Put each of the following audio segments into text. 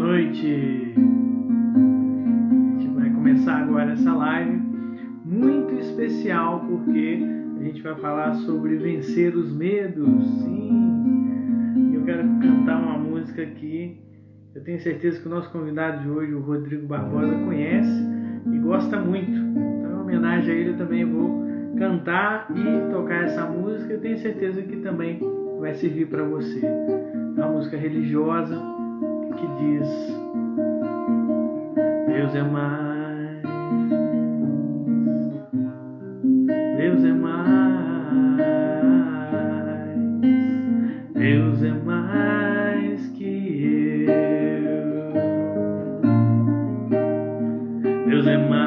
noite. A gente vai começar agora essa live muito especial porque a gente vai falar sobre vencer os medos. Sim, eu quero cantar uma música que eu tenho certeza que o nosso convidado de hoje, o Rodrigo Barbosa, conhece e gosta muito. Então, em homenagem a ele, eu também vou cantar e tocar essa música. Eu tenho certeza que também vai servir para você. É uma música religiosa que diz: Deus é mais, Deus é mais, Deus é mais que eu, Deus é mais,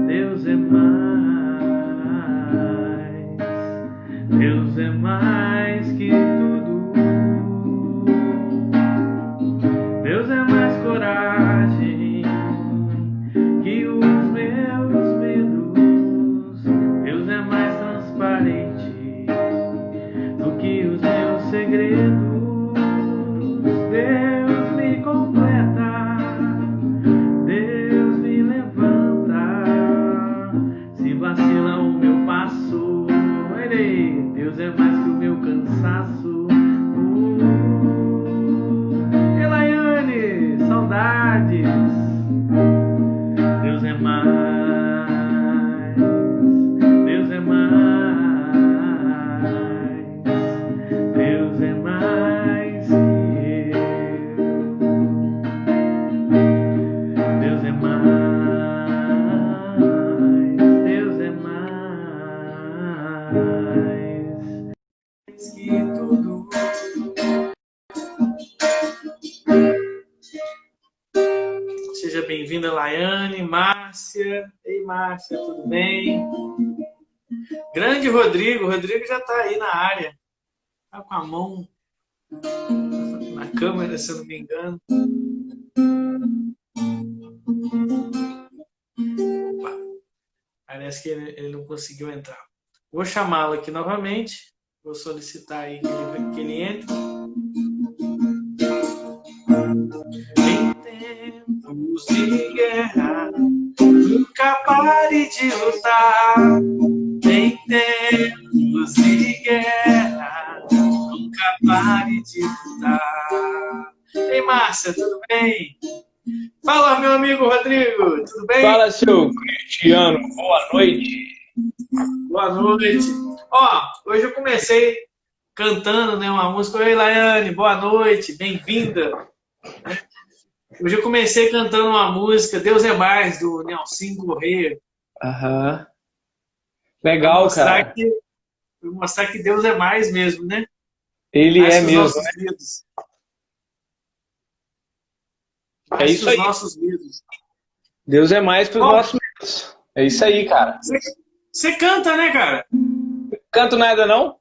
Deus é mais, Deus é mais que tudo. Deus é mais coragem que os meus medos. Deus é mais transparente do que os meus segredos. Deus me completa, Deus me levanta. Se vacila o meu passo, Deus é mais que o meu cansaço. Elaiane, saudades. Deus é mais, Deus é mais, Deus é mais que eu. Deus é mais, Deus é mais que tudo. Seja bem-vinda, Laiane, Márcia. Ei, Márcia, tudo bem? Grande Rodrigo. Rodrigo já está aí na área. Está com a mão na câmera, se eu não me engano. Opa, parece que ele não conseguiu entrar. Vou chamá-lo aqui novamente. Vou solicitar aí que ele entre. Em tempos de guerra, nunca pare de lutar. Em tempos de guerra, nunca pare de lutar. Ei, Márcia, tudo bem? Fala, meu amigo Rodrigo, tudo bem? Fala, seu Cristiano, boa noite. Boa noite. Ó, hoje eu comecei cantando, né, uma música. Oi, Laiane, boa noite, bem-vinda. Hoje eu comecei cantando uma música, Deus é Mais, do Nelson Correia. Aham. Legal, cara. Vou mostrar que Deus é mais mesmo, né? Ele mais é mesmo, nossos né? medos. É isso aí. Nossos medos. Deus é mais que os nossos medos. É isso aí, cara. Você canta, né, cara? Canto nada, não?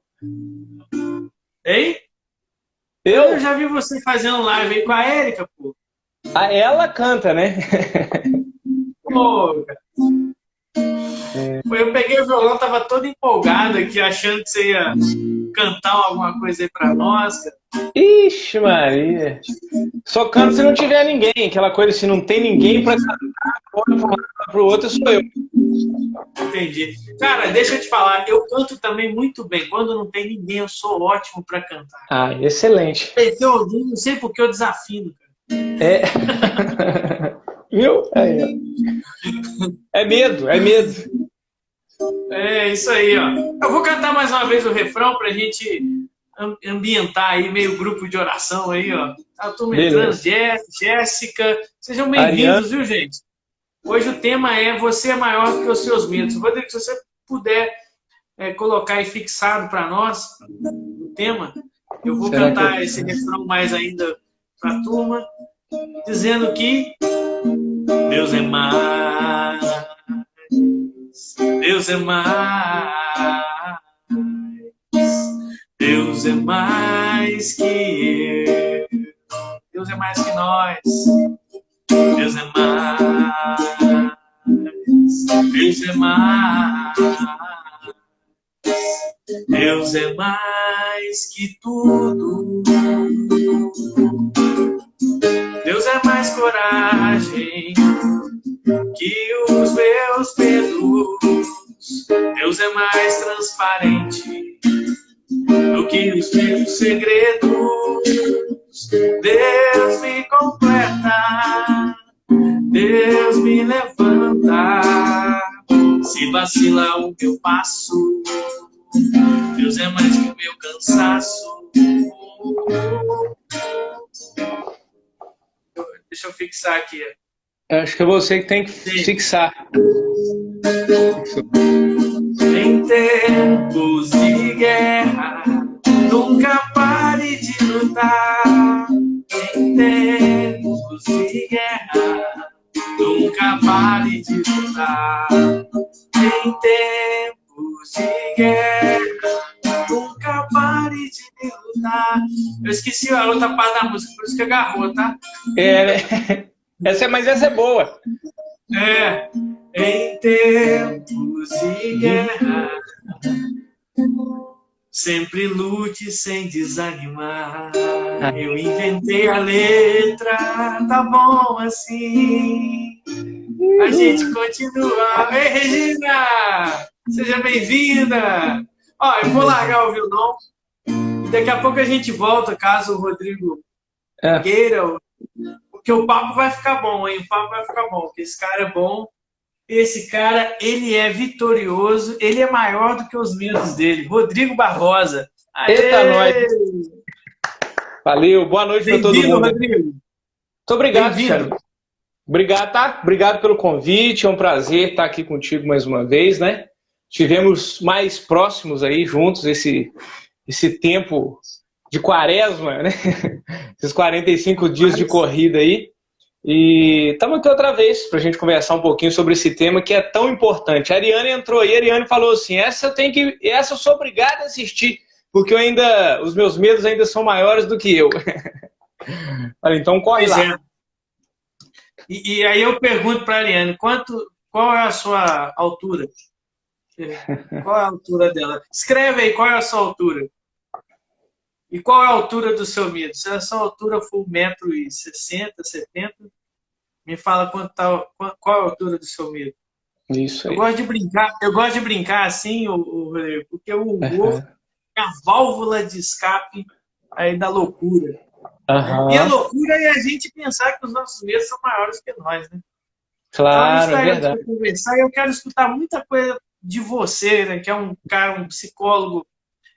Hein? Eu? Eu já vi você fazendo live aí com a Érica, pô. Ela canta, né? Pô, cara. Eu peguei o violão, tava todo empolgado aqui, achando que você ia cantar alguma coisa aí pra nós, cara. Ixi, Maria. Só canto se não tiver ninguém. Aquela coisa, se não tem ninguém pra cantar, para um lado pro outro, sou eu. Entendi. Cara, deixa eu te falar, eu canto também muito bem. Quando não tem ninguém, eu sou ótimo pra cantar. Ah, excelente. Eu não sei porque eu desafino, cara. É. Viu? É medo, é medo. É isso aí, ó. Eu vou cantar mais uma vez o refrão pra gente ambientar aí, meio grupo de oração aí, ó. A turma entrando, Jéssica. Sejam bem-vindos, viu, gente? Hoje o tema é Você é maior que os seus medos. Rodrigo, se você puder colocar aí fixado para nós o tema, eu vou cantar esse refrão mais ainda para a turma, dizendo que Deus é mais, Deus é mais, Deus é mais que eu, Deus é mais que nós. Deus é mais, Deus é mais, Deus é mais que tudo. mais coragem que os meus medos. Deus é mais transparente do que os meus segredos. Deus me completa, Deus me levanta. Se vacilar o meu passo, Deus é mais que o meu cansaço. Deixa eu fixar aqui. Acho que é você que tem que fixar. Em tempos de guerra, nunca pare de lutar. Em tempos de guerra, nunca pare de lutar. Em tempos de guerra, nunca pare de lutar. Eu esqueci a outra parte da música, por isso que agarrou, tá? Mas essa é boa. Em tempos de guerra, sempre lute sem desanimar. Eu inventei a letra, tá bom assim. A gente continua. Ei, Regina! Seja bem-vinda! Ó, eu vou largar o violão. Daqui a pouco a gente volta, caso o Rodrigo queira. Porque o papo vai ficar bom, hein? O papo vai ficar bom, porque esse cara é bom. Esse cara, ele é vitorioso, ele é maior do que os medos dele. Rodrigo Barbosa. Aê! Eita, nós! Valeu, boa noite para todo mundo. Rodrigo. Muito obrigado, Thiago. Obrigado, tá? Obrigado pelo convite, é um prazer estar aqui contigo mais uma vez, né? Tivemos mais próximos aí juntos esse tempo de quaresma, né? Esses 45 dias de corrida aí. E estamos aqui outra vez para a gente conversar um pouquinho sobre esse tema que é tão importante. A Ariane entrou aí, a Ariane falou assim, essa eu sou obrigada a assistir, porque os meus medos ainda são maiores do que eu. Olha, então corre lá. E aí eu pergunto para a Ariane, qual é a sua altura? Qual é a altura dela? Escreve aí qual é a sua altura. E qual é a altura do seu medo? Se a sua altura for 1,60 m, 70 m, me fala qual é a altura do seu medo. Isso aí. Eu gosto de brincar assim, Rodrigo, porque o humor é a válvula de escape aí da loucura. E a loucura é a gente pensar que os nossos medos são maiores que nós, né? Claro, então, é verdade. Conversar, eu quero escutar muita coisa de você, né? Que é um cara, um psicólogo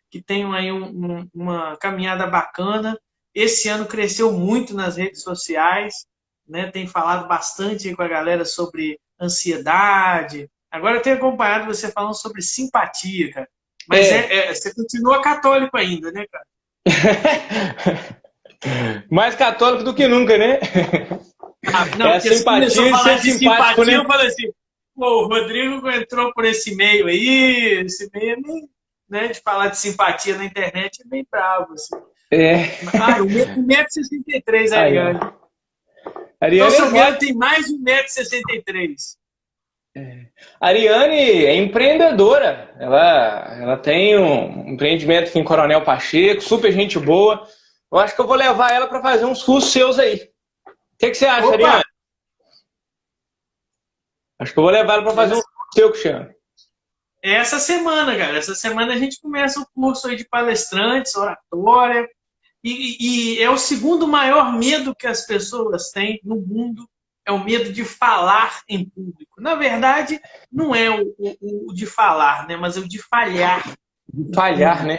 que tem aí uma caminhada bacana. Esse ano cresceu muito nas redes sociais, né? Tem falado bastante com a galera sobre ansiedade. Agora eu tenho acompanhado você falando sobre simpatia, cara. Mas você continua católico ainda, né, cara? Mais católico do que nunca, né? Não, é simpatia e ser simpático, né? Eu falei assim, pô, o Rodrigo entrou por esse meio aí, esse meio é meio, né, de falar de simpatia na internet é meio bravo, assim. 1,63 m, Ariane. Então, seu medo tem mais de 1,63 m. Ariane é empreendedora. Ela tem um empreendimento aqui em Coronel Pacheco, super gente boa. Eu acho que eu vou levar ela para fazer uns cursos seus aí. O que você acha, Ariane? Acho que eu vou levar ela para fazer um curso seu, Cristiano. Essa semana, cara. Essa semana a gente começa o curso aí de palestrantes, oratória. E é o segundo maior medo que as pessoas têm no mundo. É o medo de falar em público. Na verdade, não é o de falar, né? Mas é o de falhar. Falhar, né?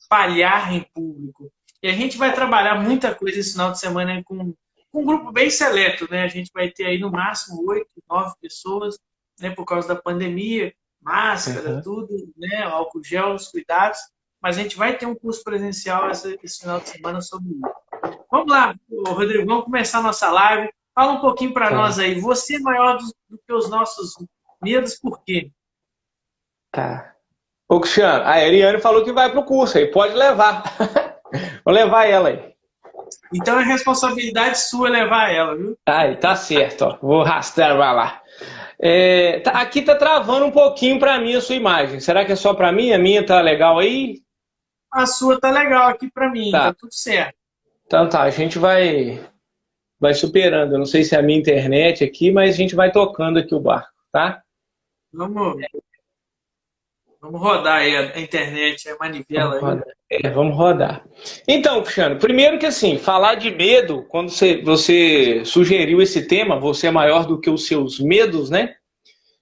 Falhar em público. E a gente vai trabalhar muita coisa esse final de semana com um grupo bem seleto, né? A gente vai ter aí no máximo 8, 9 pessoas, né? Por causa da pandemia, máscara, tudo, né? Álcool gel, os cuidados. Mas a gente vai ter um curso presencial esse final de semana sobre isso. Vamos lá, Rodrigo, vamos começar a nossa live. Fala um pouquinho para nós aí. Você é maior do que os nossos medos, por quê? Tá. Ô, Cristiano, a Ariane falou que vai pro curso aí. Pode levar. Vou levar ela aí. Então é responsabilidade sua levar ela, viu? Aí, tá certo, ó. Vou arrastar ela lá. Aqui tá travando um pouquinho pra mim a sua imagem. Será que é só pra mim? A minha tá legal aí? A sua tá legal aqui pra mim, tá tudo certo. Então tá, a gente vai vai superando. Eu não sei se é a minha internet aqui, mas a gente vai tocando aqui o barco, tá? Vamos rodar aí a internet, a manivela aí. Vamos rodar. Então, Cristiano, primeiro que assim, falar de medo, quando você sugeriu esse tema, você é maior do que os seus medos, né?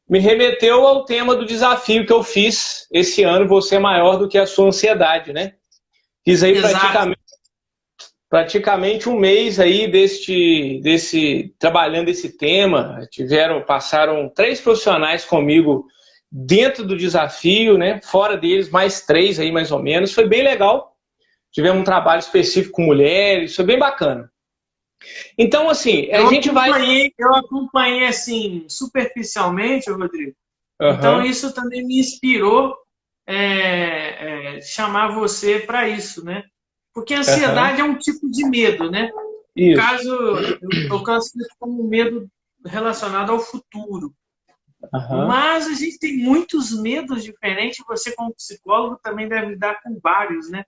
Me remeteu ao tema do desafio que eu fiz esse ano, você é maior do que a sua ansiedade, né? Fiz aí praticamente um mês aí trabalhando esse tema. Passaram 3 profissionais comigo dentro do desafio, né? Fora deles, mais 3 aí, mais ou menos. Foi bem legal. Tivemos um trabalho específico com mulheres, foi bem bacana. Então, assim, eu acompanhei, assim, superficialmente, Rodrigo. Uhum. Então, isso também me inspirou chamar você para isso, né? Porque a ansiedade é um tipo de medo, né? No caso, eu classifico como medo relacionado ao futuro. Uhum. Mas a gente tem muitos medos diferentes. Você, como psicólogo, também deve lidar com vários, né?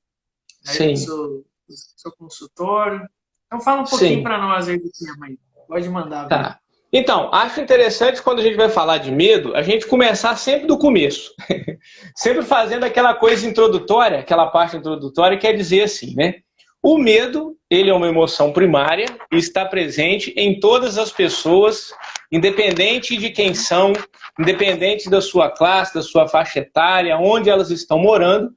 Aí no seu consultório. Então, fala um pouquinho para nós aí do tema aí. Pode mandar. Tá. Então, acho interessante quando a gente vai falar de medo, a gente começar sempre do começo. Sempre fazendo aquela coisa introdutória, aquela parte introdutória, que é dizer assim, né? O medo, ele é uma emoção primária e está presente em todas as pessoas, independente de quem são, independente da sua classe, da sua faixa etária, onde elas estão morando.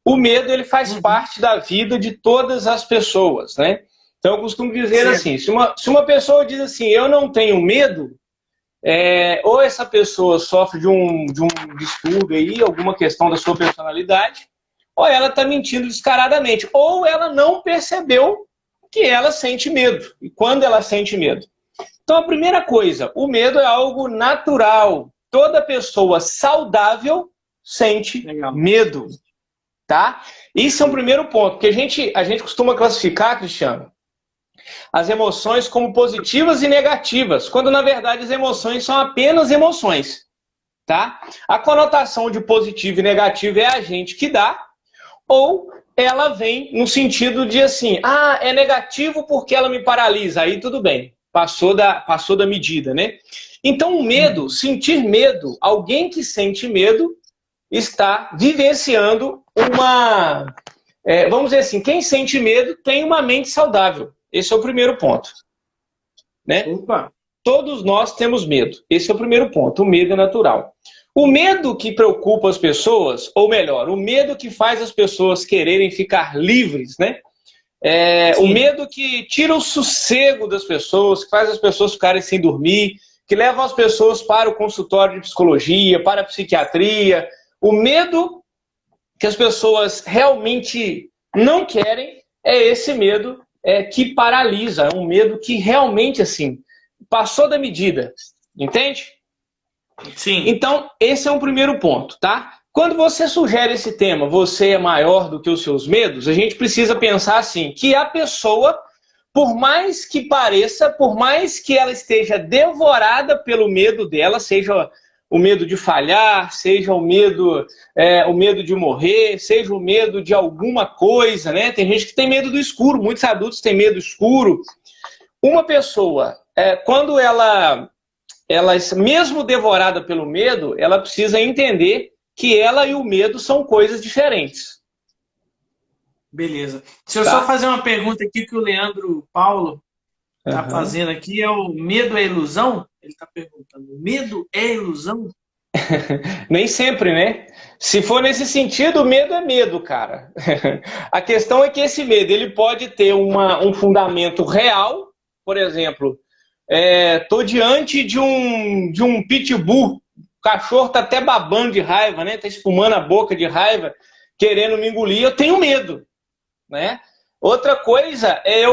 O medo, ele faz parte da vida de todas as pessoas, né? Então, eu costumo dizer assim, se uma pessoa diz assim, eu não tenho medo, ou essa pessoa sofre de um distúrbio aí, alguma questão da sua personalidade, ou ela está mentindo descaradamente, ou ela não percebeu que ela sente medo, e quando ela sente medo. Então, a primeira coisa, o medo é algo natural. Toda pessoa saudável sente medo, tá? Isso é um primeiro ponto, porque a gente costuma classificar, Cristiano, as emoções como positivas e negativas, quando na verdade as emoções são apenas emoções, tá? A conotação de positivo e negativo é a gente que dá, ou ela vem no sentido de assim, é negativo porque ela me paralisa, aí tudo bem, passou da medida, né? Então o medo, sentir medo, alguém que sente medo está vivenciando vamos dizer assim, quem sente medo tem uma mente saudável. Esse é o primeiro ponto, né? Opa. Todos nós temos medo. Esse é o primeiro ponto. O medo é natural. O medo que preocupa as pessoas, ou melhor, o medo que faz as pessoas quererem ficar livres, né? O medo que tira o sossego das pessoas, que faz as pessoas ficarem sem dormir, que leva as pessoas para o consultório de psicologia, para a psiquiatria. O medo que as pessoas realmente não querem é esse medo que paralisa, é um medo que realmente, assim, passou da medida, entende? Sim. Então, esse é um primeiro ponto, tá? Quando você sugere esse tema, você é maior do que os seus medos, a gente precisa pensar assim, que a pessoa, por mais que pareça, por mais que ela esteja devorada pelo medo dela, seja o medo de falhar, seja o medo de morrer, seja o medo de alguma coisa, né? Tem gente que tem medo do escuro, muitos adultos têm medo do escuro. Uma pessoa, quando ela mesmo devorada pelo medo, ela precisa entender que ela e o medo são coisas diferentes. Beleza. Deixa eu só fazer uma pergunta aqui que o Leandro Paulo está fazendo aqui, o medo é ilusão? Ele está perguntando, medo é ilusão? Nem sempre, né? Se for nesse sentido, medo é medo, cara. A questão é que esse medo ele pode ter um fundamento real. Por exemplo, tô diante de um pitbull, o cachorro tá até babando de raiva, né? Tá espumando a boca de raiva, querendo me engolir, eu tenho medo, né? Outra coisa é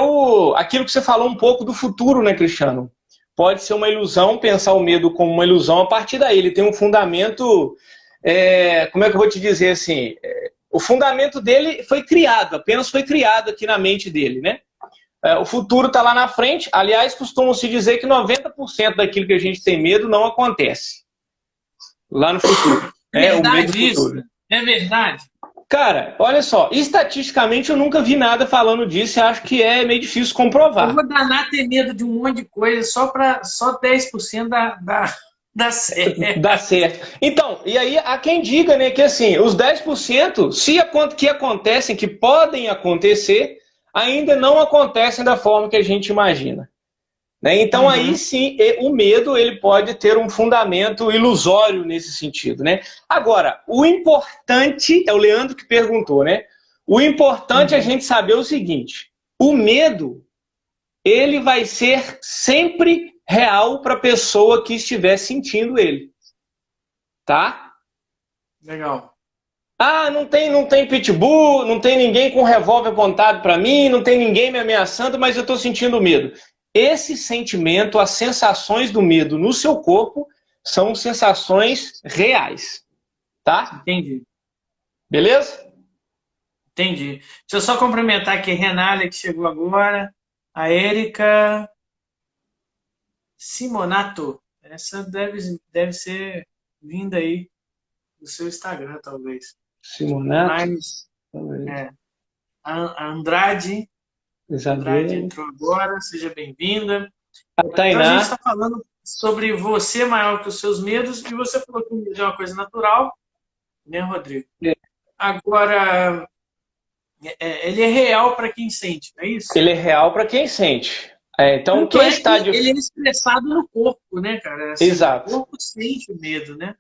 aquilo que você falou um pouco do futuro, né, Cristiano? Pode ser uma ilusão, pensar o medo como uma ilusão, a partir daí ele tem um fundamento, como é que eu vou te dizer assim, o fundamento dele apenas foi criado aqui na mente dele, né? O futuro está lá na frente, aliás, costumam-se dizer que 90% daquilo que a gente tem medo não acontece lá no futuro. É verdade isso? É verdade? Cara, olha só, estatisticamente eu nunca vi nada falando disso e acho que é meio difícil comprovar. Eu vou danar ter medo de um monte de coisa só 10% dá certo. Dá certo. Então, e aí há quem diga, né, que assim, os 10%, que acontecem, que podem acontecer, ainda não acontecem da forma que a gente imagina. Né? Então, aí sim, o medo ele pode ter um fundamento ilusório nesse sentido. Né? Agora, o importante, é o Leandro que perguntou, né? O importante é a gente saber o seguinte: o medo, ele vai ser sempre real para a pessoa que estiver sentindo ele. Tá? Legal. Ah, não tem pitbull, não tem ninguém com revólver apontado para mim, não tem ninguém me ameaçando, mas eu estou sentindo medo. Esse sentimento, as sensações do medo no seu corpo são sensações reais, tá? Entendi. Beleza? Entendi. Deixa eu só cumprimentar aqui a Renália, que chegou agora, a Érica Simonato. Essa deve ser vinda aí do seu Instagram, talvez. Simonato? Mas, a Andrade. Andrade entrou agora, seja bem-vinda. Então a gente está falando sobre você maior que os seus medos, e você falou que o medo é uma coisa natural, né, Rodrigo? Agora, ele é real para quem sente, não é isso? Ele é real para quem sente. Então, quem está de... Ele é expressado no corpo, né, cara? Assim, exato. O corpo sente o medo, né?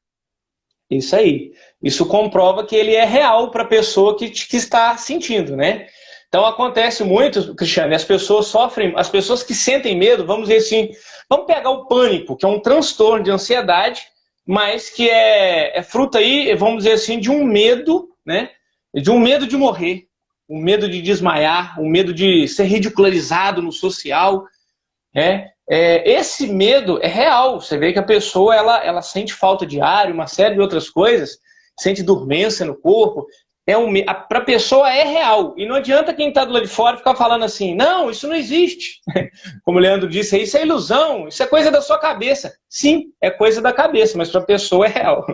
Isso aí. Isso comprova que ele é real para a pessoa que está sentindo, né? Então acontece muito, Cristiano, as pessoas sofrem, as pessoas que sentem medo, vamos dizer assim, vamos pegar o pânico, que é um transtorno de ansiedade, mas que é fruto aí, vamos dizer assim, de um medo, né? De um medo de morrer, um medo de desmaiar, um medo de ser ridicularizado no social, né? Esse medo é real. Você vê que a pessoa ela sente falta de ar, uma série de outras coisas, sente dormência no corpo. Para a pessoa é real. E não adianta quem está do lado de fora ficar falando assim, não, isso não existe. Como o Leandro disse, isso é ilusão, isso é coisa da sua cabeça. Sim, é coisa da cabeça, mas para a pessoa é real.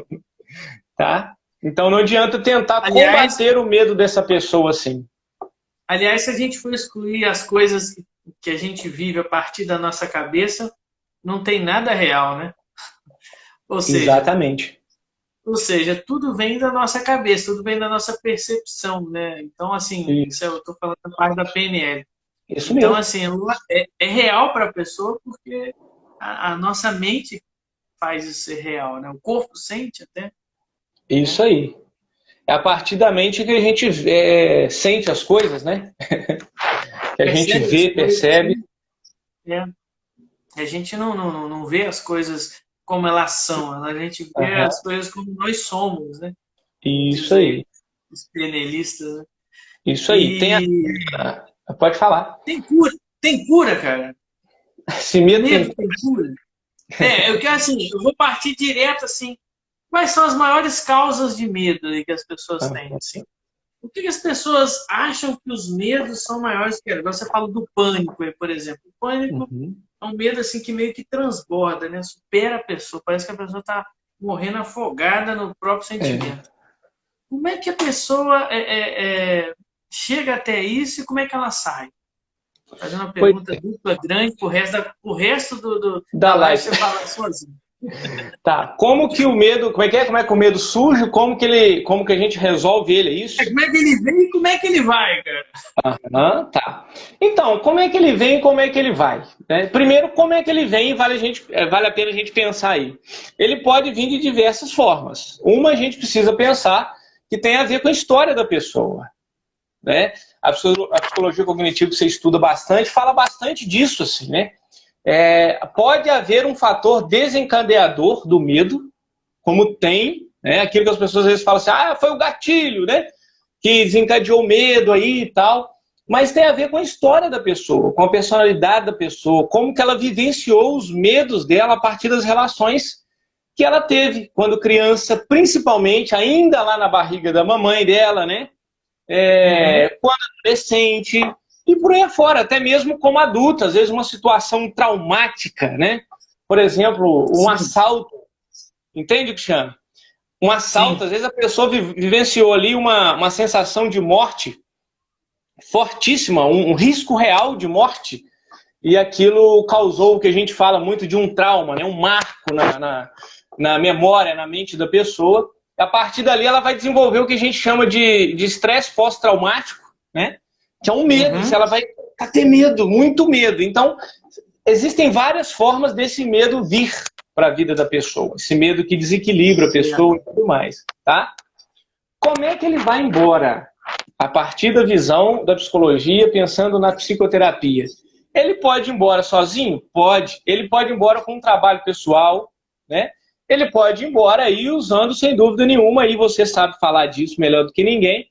Tá? Então não adianta tentar combater o medo dessa pessoa assim. Aliás, se a gente for excluir as coisas que a gente vive a partir da nossa cabeça, não tem nada real, né? Ou seja, exatamente. Ou seja, tudo vem da nossa cabeça, tudo vem da nossa percepção, né? Então, assim, isso eu estou falando da parte da PNL. Isso então, mesmo. assim, é real para a pessoa porque a nossa mente faz isso ser real, né? O corpo sente até. Isso aí. É a partir da mente que a gente sente as coisas, né? Que a gente vê, percebe. A gente não vê as coisas como elas são, a gente vê as coisas como nós somos, né? Isso aí. Os PNListas, né? Isso aí. Pode falar. Tem cura, cara. Esse medo tem cura. Eu quero assim, eu vou partir direto assim. Quais são as maiores causas de medo que as pessoas têm? Assim? Por que as pessoas acham que os medos são maiores que elas? Você fala do pânico, por exemplo. O pânico é um medo assim que meio que transborda, né? Supera a pessoa. Parece que a pessoa está morrendo afogada no próprio sentimento. Como é que a pessoa chega até isso e como é que ela sai? Fazendo uma pergunta dupla, grande, pro resto da live você fala sozinho. Tá. Como que o medo, como é que o medo surge? Como que a gente resolve ele, é isso? Como é que ele vem e como é que ele vai, cara? Tá. Então, como é que ele vem e como é que ele vai? Primeiro, como é que ele vem, vale a pena a gente pensar aí. Ele pode vir de diversas formas. Uma, a gente precisa pensar que tem a ver com a história da pessoa. Né? A psicologia cognitiva que você estuda bastante, fala bastante disso, assim, né? Pode haver um fator desencadeador do medo, como tem, né? Aquilo que as pessoas às vezes falam assim, foi o gatilho, né? Que desencadeou o medo aí e tal. Mas tem a ver com a história da pessoa, com a personalidade da pessoa, como que ela vivenciou os medos dela a partir das relações que ela teve quando criança, principalmente ainda lá na barriga da mamãe dela, né? Quando adolescente, e por aí afora, até mesmo como adulto, às vezes uma situação traumática, né? Por exemplo, um assalto. Entende, Cristiano? Um assalto, às vezes a pessoa vivenciou ali uma sensação de morte fortíssima, um risco real de morte, e aquilo causou o que a gente fala muito de um trauma, né? Um marco na memória, na mente da pessoa. A partir dali ela vai desenvolver o que a gente chama de estresse pós-traumático, né? Que é um medo, ela vai ter medo, muito medo. Então, existem várias formas desse medo vir para a vida da pessoa, esse medo que desequilibra a pessoa e tudo mais, tá? Como é que ele vai embora? A partir da visão da psicologia, pensando na psicoterapia. Ele pode ir embora sozinho? Pode. Ele pode ir embora com um trabalho pessoal, né? Ele pode ir embora aí usando, sem dúvida nenhuma, aí você sabe falar disso melhor do que ninguém,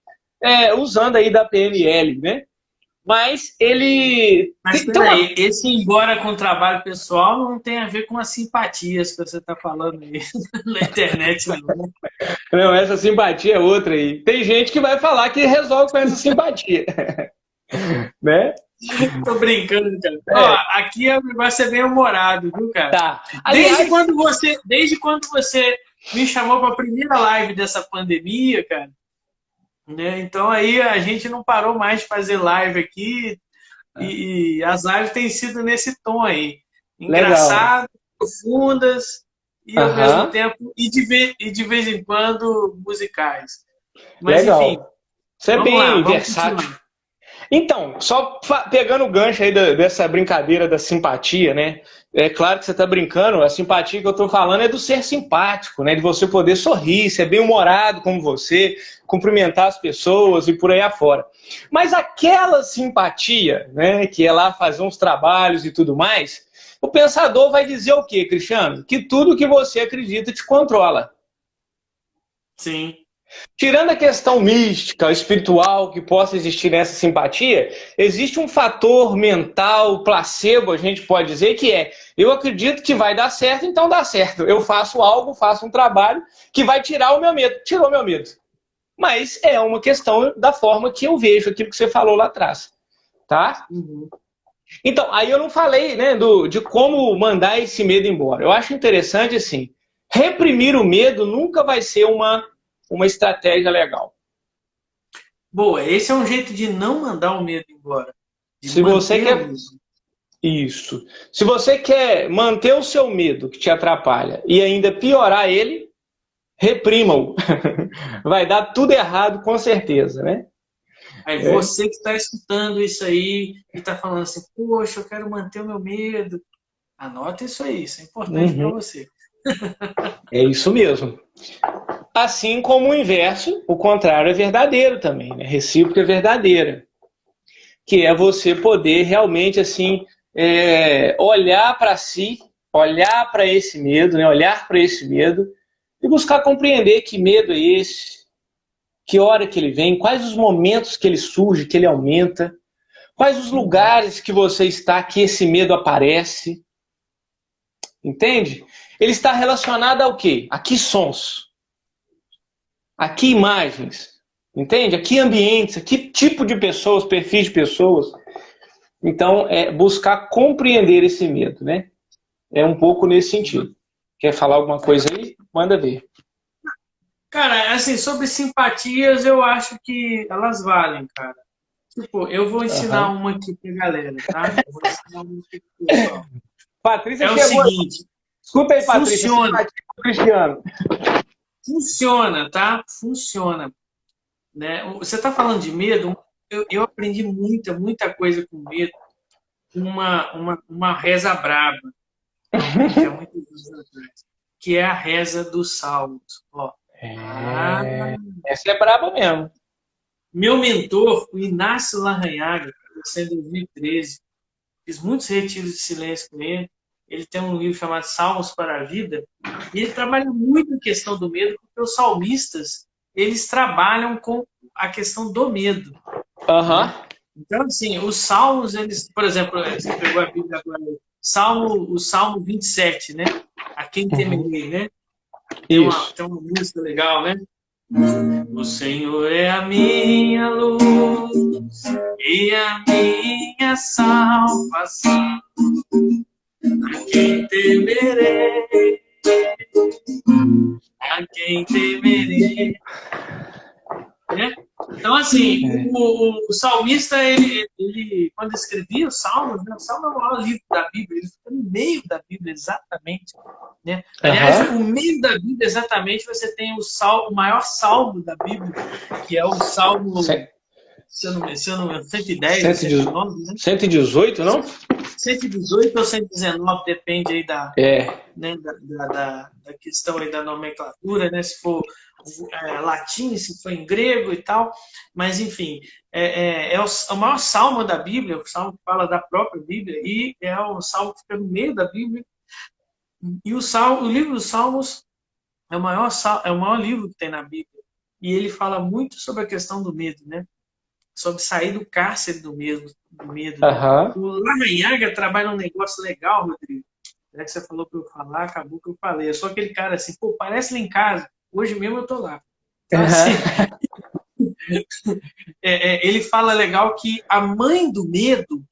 usando aí da PNL, né? Mas ele... Mas peraí, esse ir embora com o trabalho pessoal não tem a ver com as simpatias que você está falando aí na internet, não. Não, essa simpatia é outra aí. Tem gente que vai falar que resolve com essa simpatia. Né? Tô brincando, cara. Ó, aqui o negócio é bem humorado, viu, cara? Tá. Aliás, desde quando você me chamou para a primeira live dessa pandemia, cara, né? Então aí a gente não parou mais de fazer live aqui e as lives têm sido nesse tom aí. Engraçadas, profundas e ao mesmo tempo, e de vez em quando, musicais. Mas enfim. Você é bem versátil. Então, só pegando o gancho aí dessa brincadeira da simpatia, né? É claro que você está brincando, a simpatia que eu estou falando é do ser simpático, né? De você poder sorrir, ser bem humorado como você, cumprimentar as pessoas e por aí afora. Mas aquela simpatia, né? Que é lá fazer uns trabalhos e tudo mais, o pensador vai dizer o quê, Cristiano? Que tudo que você acredita te controla. Sim. Tirando a questão mística, espiritual que possa existir nessa simpatia, existe um fator mental, placebo, a gente pode dizer, que é: eu acredito que vai dar certo, então dá certo. Eu faço algo, faço um trabalho que vai tirar o meu medo. Tirou o meu medo. Mas é uma questão da forma que eu vejo aquilo que você falou lá atrás. Tá? Então, aí eu não falei, né, de como mandar esse medo embora. Eu acho interessante, assim, reprimir o medo nunca vai ser uma estratégia legal. Boa, esse é um jeito de não mandar o medo embora. Se você quer... Isso. Se você quer manter o seu medo que te atrapalha e ainda piorar ele, reprima-o. Vai dar tudo errado, com certeza, né? Aí você que está escutando isso aí e está falando assim, poxa, eu quero manter o meu medo. Anota isso aí, isso é importante para você. É isso mesmo. Assim como o inverso, o contrário é verdadeiro também, né? Recíproca é verdadeira. Que é você poder realmente, assim, olhar para si, olhar para esse medo, né? Olhar para esse medo e buscar compreender que medo é esse, que hora que ele vem, quais os momentos que ele surge, que ele aumenta, quais os lugares que você está que esse medo aparece. Entende? Ele está relacionado ao quê? A que sons? A que imagens? Entende? A que ambientes? A que tipo de pessoas, perfis de pessoas? Então, é buscar compreender esse medo, né? É um pouco nesse sentido. Quer falar alguma coisa aí? Manda ver. Cara, assim, sobre simpatias, eu acho que elas valem, cara. Tipo, eu vou ensinar uma aqui pra galera, tá? Eu vou ensinar uma aqui pro pessoal. Patrícia é o seguinte. Escuta aí, Patrícia. Funciona. Cristiano. Funciona, tá? Funciona. Né? Você tá falando de medo? Eu aprendi muita coisa com medo. Uma reza braba. Que é muitos anos atrás. Que é a reza dos salmos. Ó. Essa é braba mesmo. Meu mentor, o Inácio Larranhaga, em 2013, fiz muitos retiros de silêncio com ele. Ele tem um livro chamado Salmos para a Vida, e ele trabalha muito em questão do medo, porque os salmistas, eles trabalham com a questão do medo. Então, assim, os salmos, eles, por exemplo, você pegou a Bíblia agora, o Salmo 27, né? A quem temerei, né? Tem uma música legal, né? O Senhor é a minha luz e a minha salvação. A quem temerei? a quem temerei. Né? Então, assim, o salmista, ele, quando escrevia os salmos, né, o salmo é o maior livro da Bíblia, ele fica no meio da Bíblia, exatamente. Né? Aliás, no meio da Bíblia, exatamente, você tem o maior salmo da Bíblia, que é o salmo, se eu não me engano, 110, 119, né? 118, não? 118 ou 119, depende aí né, da questão aí da nomenclatura, né? Se for latim, se for em grego e tal, mas enfim, é o maior salmo da Bíblia, o salmo que fala da própria Bíblia, e é o salmo que fica no meio da Bíblia, e o livro dos Salmos é o maior livro que tem na Bíblia, e ele fala muito sobre a questão do medo, né? Sobre sair do cárcere do medo. Né? O Larrañaga trabalha um negócio legal, Rodrigo. Já que você falou para eu falar, acabou que eu falei. Eu sou aquele cara assim, pô, parece lá em casa. Hoje mesmo eu tô lá. Então, assim, ele fala legal que a mãe do medo,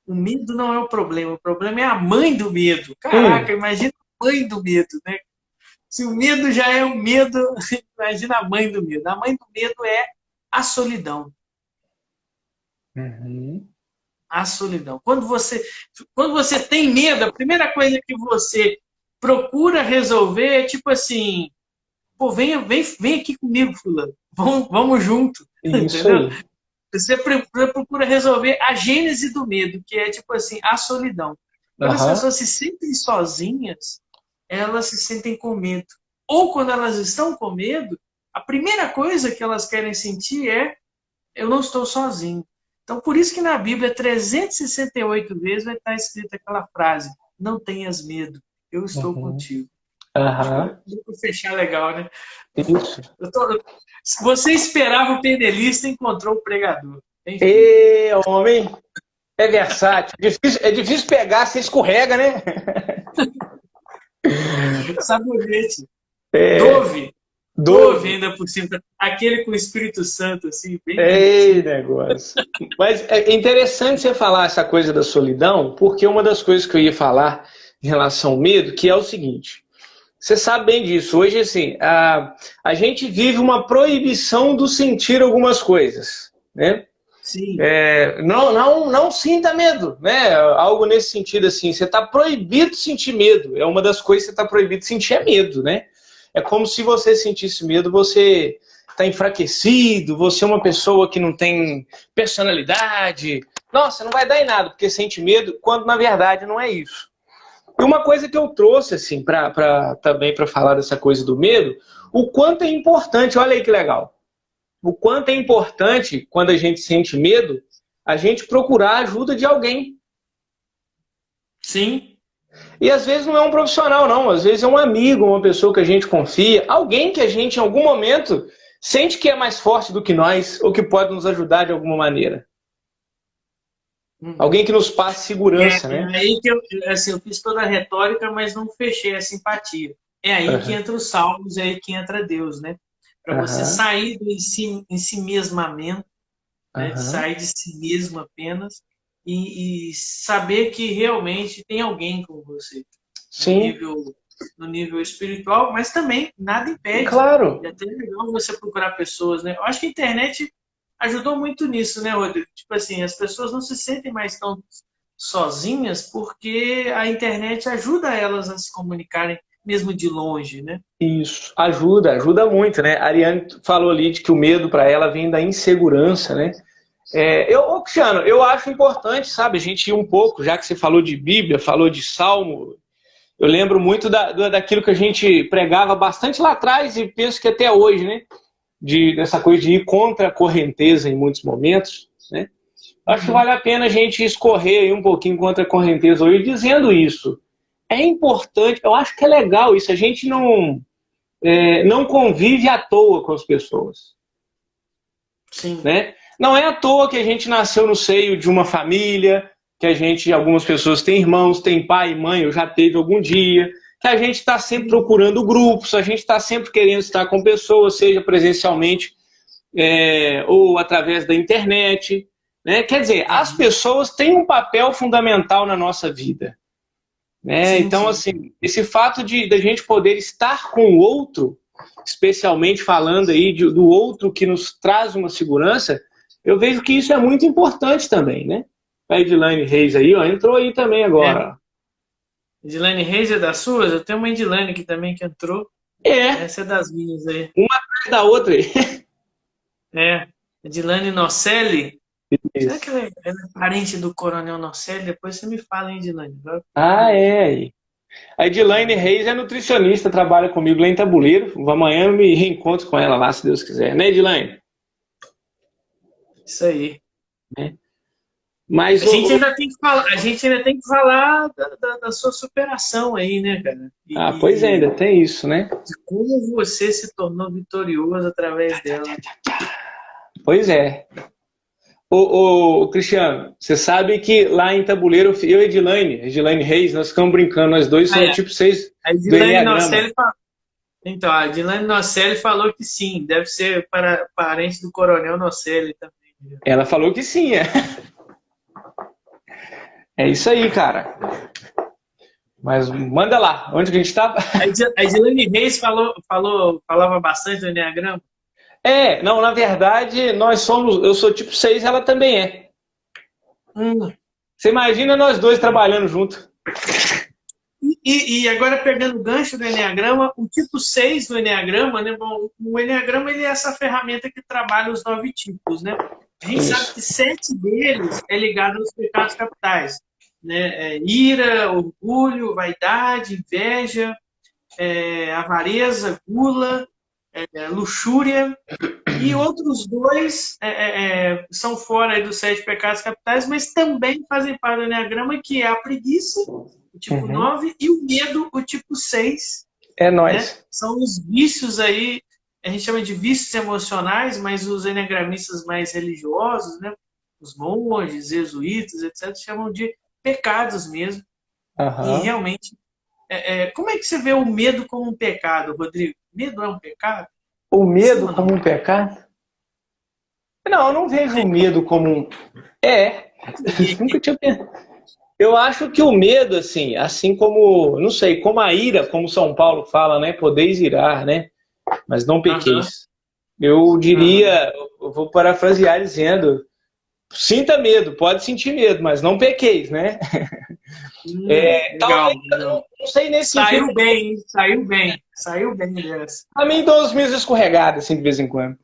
o medo não é o problema é a mãe do medo. Caraca, imagina a mãe do medo, né? Se o medo já é o medo, imagina a mãe do medo. A mãe do medo é a solidão. A solidão. Quando você tem medo, a primeira coisa que você procura resolver é tipo assim, pô, vem aqui comigo, fulano. Vamos junto. Isso entendeu? aí. Você procura resolver a gênese do medo, que é tipo assim, a solidão. Quando as pessoas se sentem sozinhas, elas se sentem com medo. Ou quando elas estão com medo, a primeira coisa que elas querem sentir é: eu não estou sozinho. Então, por isso que na Bíblia, 368 vezes vai estar escrita aquela frase: não tenhas medo, eu estou contigo. Deu para fechar legal, né? Isso. Você esperava o pendelista e encontrou o pregador. Ê, homem! É versátil. É difícil pegar, você escorrega, né? Sabonete. Dove ainda por cima. Aquele com o Espírito Santo, assim, bem. Ei, negócio. Mas é interessante você falar essa coisa da solidão, porque uma das coisas que eu ia falar em relação ao medo, que é o seguinte. Você sabe bem disso. Hoje, assim, a gente vive uma proibição do sentir algumas coisas, né? Sim. Não sinta medo, né? Algo nesse sentido, assim. Você está proibido de sentir medo. É uma das coisas que você está proibido de sentir é medo, né? É como se você sentisse medo, você está enfraquecido, você é uma pessoa que não tem personalidade. Nossa, não vai dar em nada, porque sente medo, quando na verdade não é isso. E uma coisa que eu trouxe, assim, também para falar dessa coisa do medo, o quanto é importante, olha aí que legal, o quanto é importante, quando a gente sente medo, a gente procurar a ajuda de alguém. Sim. E às vezes não é um profissional, não. Às vezes é um amigo, uma pessoa que a gente confia, alguém que a gente, em algum momento, sente que é mais forte do que nós, ou que pode nos ajudar de alguma maneira. Alguém que nos passe segurança, né? É aí que eu fiz toda a retórica, mas não fechei a simpatia. É aí que entra os salmos, é aí que entra Deus, né? Para você sair do ensimismamento, né? De sair de si mesmo apenas e saber que realmente tem alguém com você. Sim. No nível espiritual, mas também nada impede. Claro. É até legal você procurar pessoas, né? Eu acho que a internet ajudou muito nisso, né, Rodrigo? Tipo assim, as pessoas não se sentem mais tão sozinhas porque a internet ajuda elas a se comunicarem mesmo de longe, né? Isso, ajuda muito, né? A Ariane falou ali de que o medo para ela vem da insegurança, né? Cristiano, eu acho importante, sabe, a gente ir um pouco, já que você falou de Bíblia, falou de Salmo, eu lembro muito daquilo que a gente pregava bastante lá atrás e penso que até hoje, né? Dessa coisa de ir contra a correnteza em muitos momentos, né? Acho que vale a pena a gente escorrer aí um pouquinho contra a correnteza hoje, dizendo isso. É importante, eu acho que é legal isso, a gente não convive à toa com as pessoas. Sim. Né? Não é à toa que a gente nasceu no seio de uma família, que algumas pessoas têm irmãos, têm pai e mãe, eu já teve algum dia, que a gente está sempre procurando grupos, a gente está sempre querendo estar com pessoas, seja presencialmente ou através da internet. Né? Quer dizer, as pessoas têm um papel fundamental na nossa vida. né? Sim, Então, sim. assim, esse fato de da gente poder estar com o outro, especialmente falando aí do outro que nos traz uma segurança, eu vejo que isso é muito importante também, né? A Edilane Reis aí, ó, entrou aí também É. agora. Edilane Reis é das suas? Eu tenho uma Edilane aqui também que entrou. É, Essa é das minhas aí. uma atrás da outra aí. É. Edilane Nocelli. Será que Isso. ela é parente do Coronel Nocelli? Depois você me fala, hein, Edilane? Ah, é. A Edilane Reis é nutricionista, trabalha comigo lá em Tabuleiro. Amanhã eu me reencontro com ela lá, se Deus quiser. Né, Edilane? Isso aí. Né? Mas A gente ainda tem que falar, a gente ainda tem que falar da sua superação aí, né, cara? Ah, pois é, ainda tem isso, né? De como você se tornou vitorioso através dela. Pois é. Ô, Cristiano, você sabe que lá em Tabuleiro, eu e Edilane Reis, nós ficamos brincando, nós dois Ah, somos é. tipo 6 A do Edilane Enneagrama. Nocelli então, a Edilane Nocelli falou que sim, deve ser parente do Coronel Nocelli também. Ela falou que sim, é. É isso aí, cara. Mas manda lá, onde que a gente estava? A Edilane Reis falava bastante do Enneagrama. É, não, na verdade, nós somos, eu sou tipo 6, ela também é. Hum. Você imagina nós dois trabalhando junto. E agora, pegando o gancho do Enneagrama, o tipo 6 do Enneagrama, né? Bom, o Enneagrama ele é essa ferramenta que trabalha os 9 tipos, né? A gente sabe Isso. que 7 deles é ligado aos pecados capitais, né? Ira, orgulho, vaidade, inveja, avareza, gula, luxúria. E outros dois são fora aí dos 7 pecados capitais, mas também fazem parte do Enneagrama, que é a preguiça, o tipo 9, e o medo, o tipo 6. É Né? nós. São os vícios aí, a gente chama de vícios emocionais, mas os enneagramistas mais religiosos, né? Os monges, jesuítas, etc., chamam de pecados mesmo. E Aham. realmente, como é que você vê o medo como um pecado, Rodrigo? Medo é um pecado? O Sim medo ou como não? um pecado? Não, eu não vejo o medo como um. É, nunca tinha pensado. Eu acho que o medo, assim como, não sei, como a ira, como São Paulo fala, né? Podeis irar, né? Mas não Aham, pequeis. Eu aham. diria, eu vou parafrasear dizendo, sinta medo, pode sentir medo, mas não pequeis, né? Legal, Talvez, eu legal. não sei nesse sentido. Saiu bem, hein? Saiu bem. Saiu bem dessa. A mim dou as minhas escorregadas, assim, de vez em quando.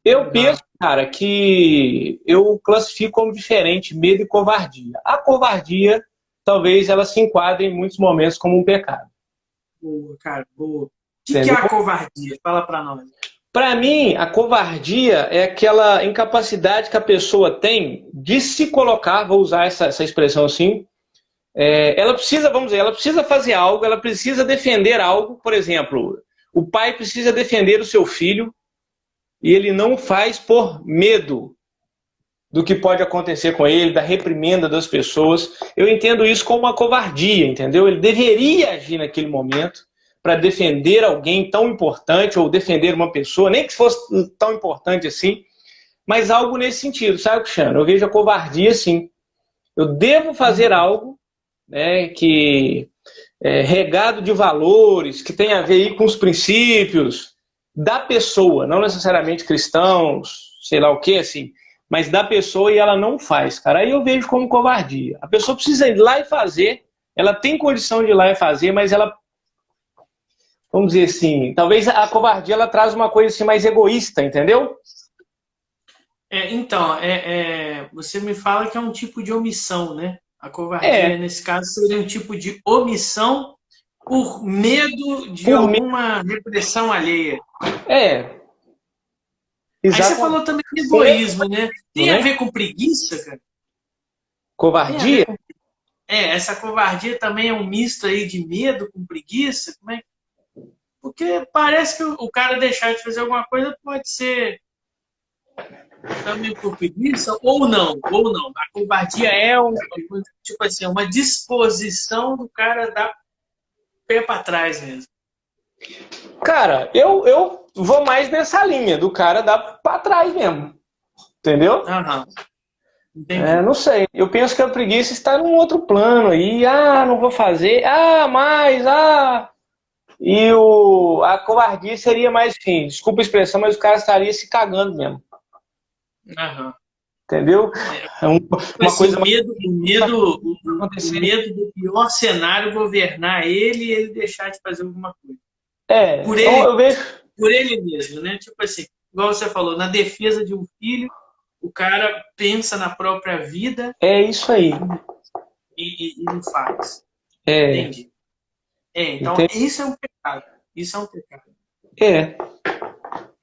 Eu penso, Legal. cara, que eu classifico como diferente medo e covardia. A covardia, talvez ela se enquadre em muitos momentos como um pecado. Boa, cara, boa. O que é Entendeu? a covardia? Fala pra nós. Para mim, a covardia é aquela incapacidade que a pessoa tem de se colocar, vou usar essa expressão assim, ela precisa, vamos dizer, ela precisa fazer algo, ela precisa defender algo, por exemplo, o pai precisa defender o seu filho e ele não faz por medo do que pode acontecer com ele, da reprimenda das pessoas. Eu entendo isso como uma covardia, entendeu? Ele deveria agir naquele momento para defender alguém tão importante ou defender uma pessoa, nem que fosse tão importante assim, mas algo nesse sentido, sabe, Cristiano? Eu vejo a covardia assim. Eu devo fazer algo, né, que regado de valores, que tem a ver aí com os princípios da pessoa, não necessariamente cristãos, sei lá o que, assim, mas da pessoa e ela não faz, cara. Aí eu vejo como covardia. A pessoa precisa ir lá e fazer, ela tem condição de ir lá e fazer, mas ela, vamos dizer assim, talvez a covardia ela traz uma coisa assim mais egoísta, entendeu? Então, você me fala que é um tipo de omissão, né? A É, covardia, nesse caso, seria um tipo de omissão por medo de por mim, alguma repressão alheia. é, Aí você exato. falou também de Com egoísmo, né? egoísmo, Tem a né? ver com preguiça, cara? Tem a ver Covardia? com. Essa covardia também é um misto aí de medo com preguiça? Como é? Porque parece que o cara deixar de fazer alguma coisa pode ser também por preguiça, ou não, ou não. A covardia é tipo assim, uma disposição do cara dar pé para trás mesmo. Cara, eu vou mais nessa linha do cara dar pra trás mesmo. Entendeu? Aham. Entendi. Não sei. Eu penso que a preguiça está num outro plano aí. Não vou fazer. E a covardia seria mais, sim, desculpa a expressão, mas o cara estaria se cagando mesmo. Aham. Entendeu? É uma Assim, coisa o medo, o medo, o acontecer. medo do pior cenário governar ele e ele deixar de fazer alguma coisa. Por Então ele, eu vejo. por ele mesmo, né? Tipo assim, igual você falou, na defesa de um filho, o cara pensa na própria vida É isso aí. e não faz. É. Entendi. Então, Entende? isso é um pecado. Isso é um pecado. É.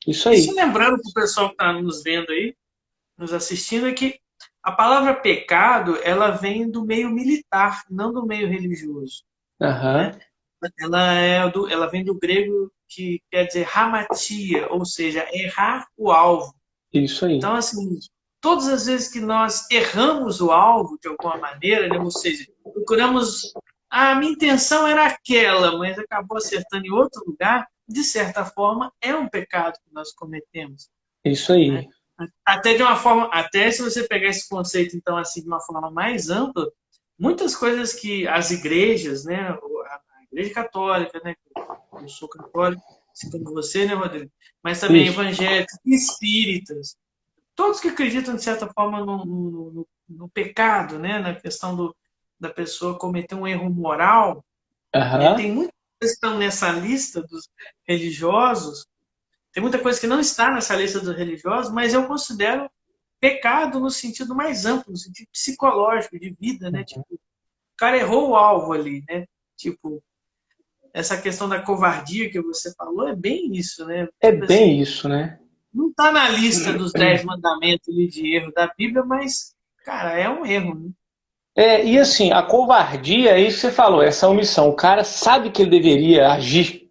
Isso Isso aí. lembrando para o pessoal que está nos vendo aí, nos assistindo, é que a palavra pecado, ela vem do meio militar, não do meio religioso, Aham. né? Ela vem do grego que quer dizer hamatia, ou seja, errar o alvo. Isso aí. Então, assim, todas as vezes que nós erramos o alvo de alguma maneira, né? Ou seja, procuramos. A minha intenção era aquela, mas acabou acertando em outro lugar, de certa forma, é um pecado que nós cometemos. Isso Né? aí. Até de uma forma, até se você pegar esse conceito, então, assim, de uma forma mais ampla, muitas coisas que as igrejas, né? A Igreja Católica, né? Eu sou católico, assim como você, né, Rodrigo? Mas também Isso. evangélicos, espíritas, todos que acreditam, de certa forma, no pecado, né? Na questão da pessoa cometer um erro moral, né? Aham. Tem muitas coisas que estão nessa lista dos religiosos, tem muita coisa que não está nessa lista dos religiosos, mas eu considero pecado no sentido mais amplo, no sentido psicológico, de vida, né? Tipo, o cara errou o alvo ali, né? Tipo, essa questão da covardia que você falou é bem isso, né? É Tipo assim, bem isso, né? não está na lista dos 10 mandamentos de erro da Bíblia, mas, cara, é um erro, né? E assim, a covardia, é isso que você falou, essa omissão. O cara sabe que ele deveria agir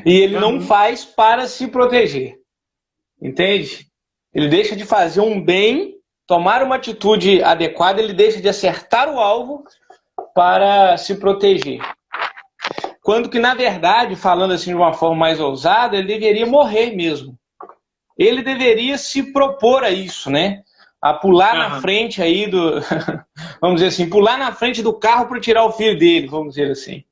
e ele não Uhum. faz para se proteger. Entende? Ele deixa de fazer um bem, tomar uma atitude adequada, ele deixa de acertar o alvo para se proteger. Quando que, na verdade, falando assim de uma forma mais ousada, ele deveria morrer mesmo. Ele deveria se propor a isso, né? A pular na Uhum. frente aí do... vamos dizer assim, pular na frente do carro para tirar o filho dele, vamos dizer assim.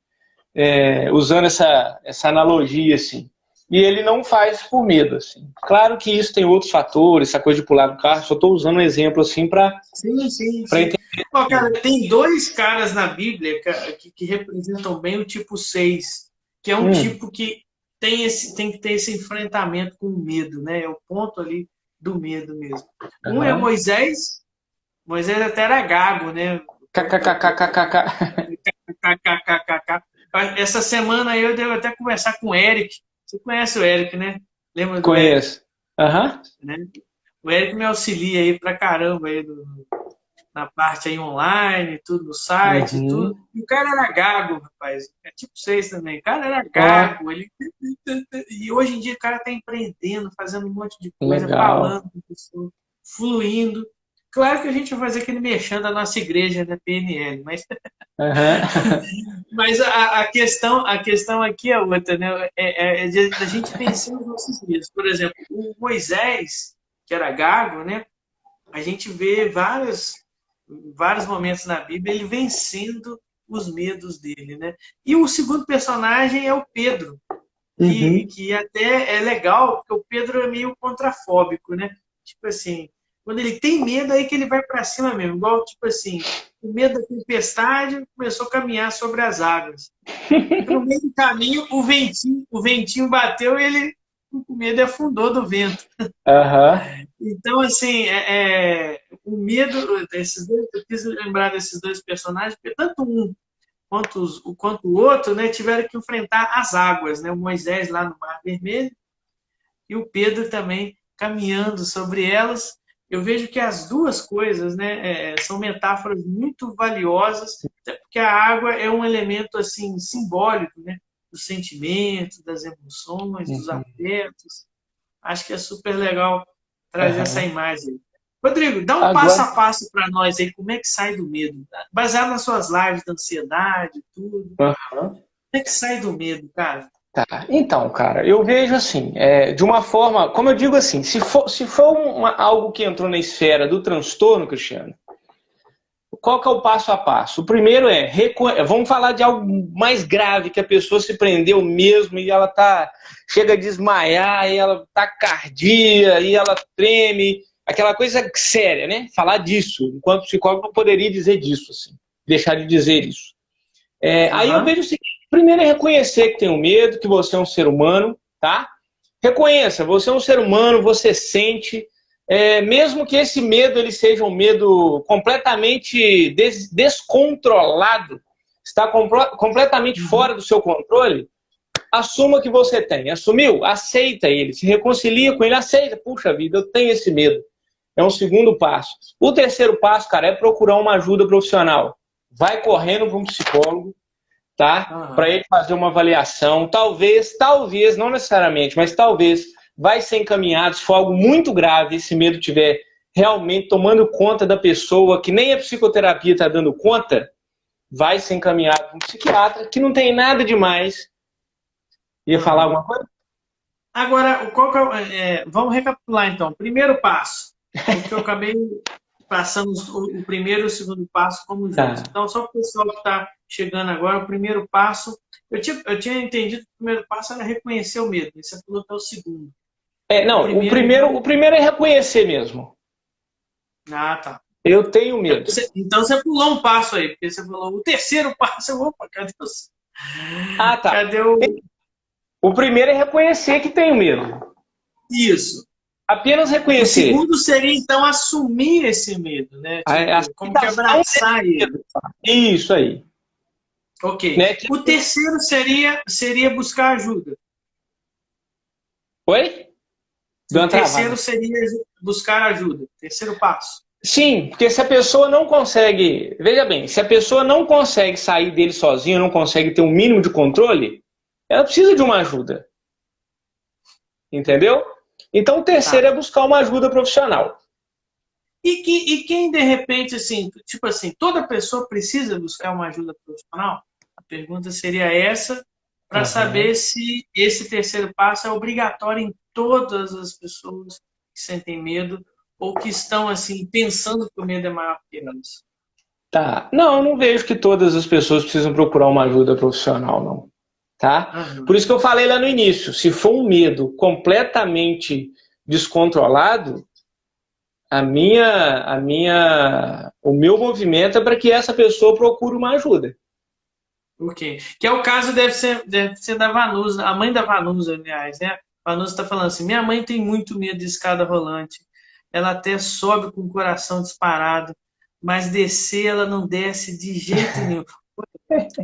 Usando essa analogia, assim. E ele não faz por medo, assim. Claro que isso tem outros fatores, essa coisa de pular do carro, só estou usando um exemplo, assim, para Sim, sim, sim. entender. Ó, cara, tem dois caras na Bíblia que representam bem o tipo 6, que é um Hum, tipo que tem que ter esse enfrentamento com o medo, né? É o ponto ali do medo mesmo. Um é aham. Moisés. Moisés até era gago, né? KKKKKK. Essa semana aí eu devo até conversar com o Eric. Você conhece o Eric, né? Lembra do Eric, Conheço. Aham. né? O Eric me auxilia aí pra caramba aí na parte aí online, tudo no site, tudo. Uhum. E o cara era gago, rapaz. É tipo vocês também. O cara era Ó, gago. E hoje em dia o cara tá empreendendo, fazendo um monte de coisa, legal. falando com pessoas, fluindo. Claro que a gente vai fazer aquele mexendo da nossa igreja da PNL, mas, Aham. mas a questão aqui é outra, né? É da gente vencer os nossos medos. Por exemplo, o Moisés, que era gago, né? A gente vê vários momentos na Bíblia ele vencendo os medos dele, né? E o segundo personagem é o Pedro, que, Uhum. que até é legal, porque o Pedro é meio contrafóbico, né? Tipo assim, quando ele tem medo, aí que ele vai para cima mesmo. Igual, tipo assim, o medo da tempestade começou a caminhar sobre as águas. No meio do caminho, o ventinho bateu e ele, com medo, afundou do vento. Aham. Então, assim, o medo desses dois, eu quis lembrar desses dois personagens, porque tanto um quanto o outro, né, tiveram que enfrentar as águas, né? O Moisés lá no Mar Vermelho e o Pedro também caminhando sobre elas. Eu vejo que as duas coisas, né, são metáforas muito valiosas, até porque a água é um elemento assim simbólico, né, dos sentimentos, das emoções, dos Uhum. afetos. Acho que é super legal trazer essa Aham. imagem. Rodrigo, dá um passo Agora. a passo para nós aí, como é que sai do medo? Baseado nas suas lives da ansiedade, tudo. Aham. Como é que sai do medo, cara? Tá. Então, cara, eu vejo assim, de uma forma, como eu digo assim, se for algo que entrou na esfera do transtorno, Cristiano, qual que é o passo a passo? O primeiro vamos falar de algo mais grave, que a pessoa se prendeu mesmo e ela chega a desmaiar, e ela tá cardia, e ela treme, aquela coisa séria, né? Falar disso, enquanto psicólogo não poderia dizer disso, assim, deixar de dizer isso. Aí eu vejo o seguinte, primeiro é reconhecer que tem um medo, que você é um ser humano, tá? Reconheça, você é um ser humano, você sente, mesmo que esse medo ele seja um medo completamente descontrolado, está completamente fora do seu controle, assuma que você tem. Assumiu? Aceita ele, se reconcilia com ele, aceita. Puxa vida, eu tenho esse medo. É um segundo passo. O terceiro passo, cara, é procurar uma ajuda profissional. Vai correndo para um psicólogo, tá? Para ele fazer uma avaliação. Talvez, não necessariamente, mas talvez vai ser encaminhado, se for algo muito grave, esse medo estiver realmente tomando conta da pessoa, que nem a psicoterapia está dando conta, vai ser encaminhado para um psiquiatra, que não tem nada demais. Ia falar alguma coisa? Agora, vamos recapitular então. Primeiro passo, porque eu acabei passando o primeiro e o segundo passo como juntos. Então, só para o pessoal que está chegando agora, o primeiro passo, eu tinha entendido que o primeiro passo era reconhecer o medo. Você falou que é o segundo. O primeiro é reconhecer mesmo. Ah, tá. Eu tenho medo. Então você pulou um passo aí, porque você falou o terceiro passo. Opa, cadê você? Ah, tá. Cadê o... O primeiro é reconhecer que tenho medo. Isso. Apenas reconhecer. O segundo seria, então, assumir esse medo, né? Tipo, como que abraçar ele. Isso aí. Ok. Né? O terceiro seria buscar ajuda. Oi? O terceiro seria buscar ajuda. Terceiro passo. Sim, porque se a pessoa não consegue... Veja bem, se a pessoa não consegue sair dele sozinha, não consegue ter um mínimo de controle, ela precisa de uma ajuda. Entendeu? Então, o terceiro é buscar uma ajuda profissional. E quem, de repente, assim, tipo assim, toda pessoa precisa buscar uma ajuda profissional? A pergunta seria essa, para saber se esse terceiro passo é obrigatório em todas as pessoas que sentem medo ou que estão, assim, pensando que o medo é maior que elas. Tá. Não, eu não vejo que todas as pessoas precisam procurar uma ajuda profissional, não. Tá? Por isso que eu falei lá no início, se for um medo completamente descontrolado, o meu movimento é para que essa pessoa procure uma ajuda. Ok. Que é o caso, deve ser da Vanusa, a mãe da Vanusa, aliás, né? A Vanusa está falando assim, minha mãe tem muito medo de escada rolante, ela até sobe com o coração disparado, mas descer ela não desce de jeito nenhum.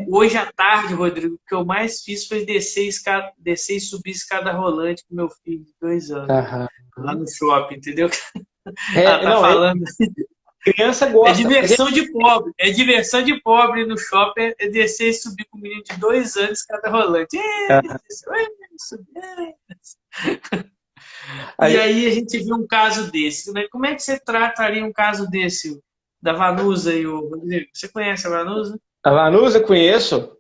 Hoje à tarde, Rodrigo, o que eu mais fiz foi descer e subir escada rolante com meu filho de 2 anos. Lá no shopping, entendeu? Ela tá falando. Criança gosta. É diversão de pobre. É diversão de pobre no shopping, é descer e subir com um menino de 2 anos escada rolante. E aí a gente viu um caso desse. Né? Como é que você trataria um caso desse? Da Vanusa e o Rodrigo? Você conhece a Vanusa? A Vanusa eu conheço.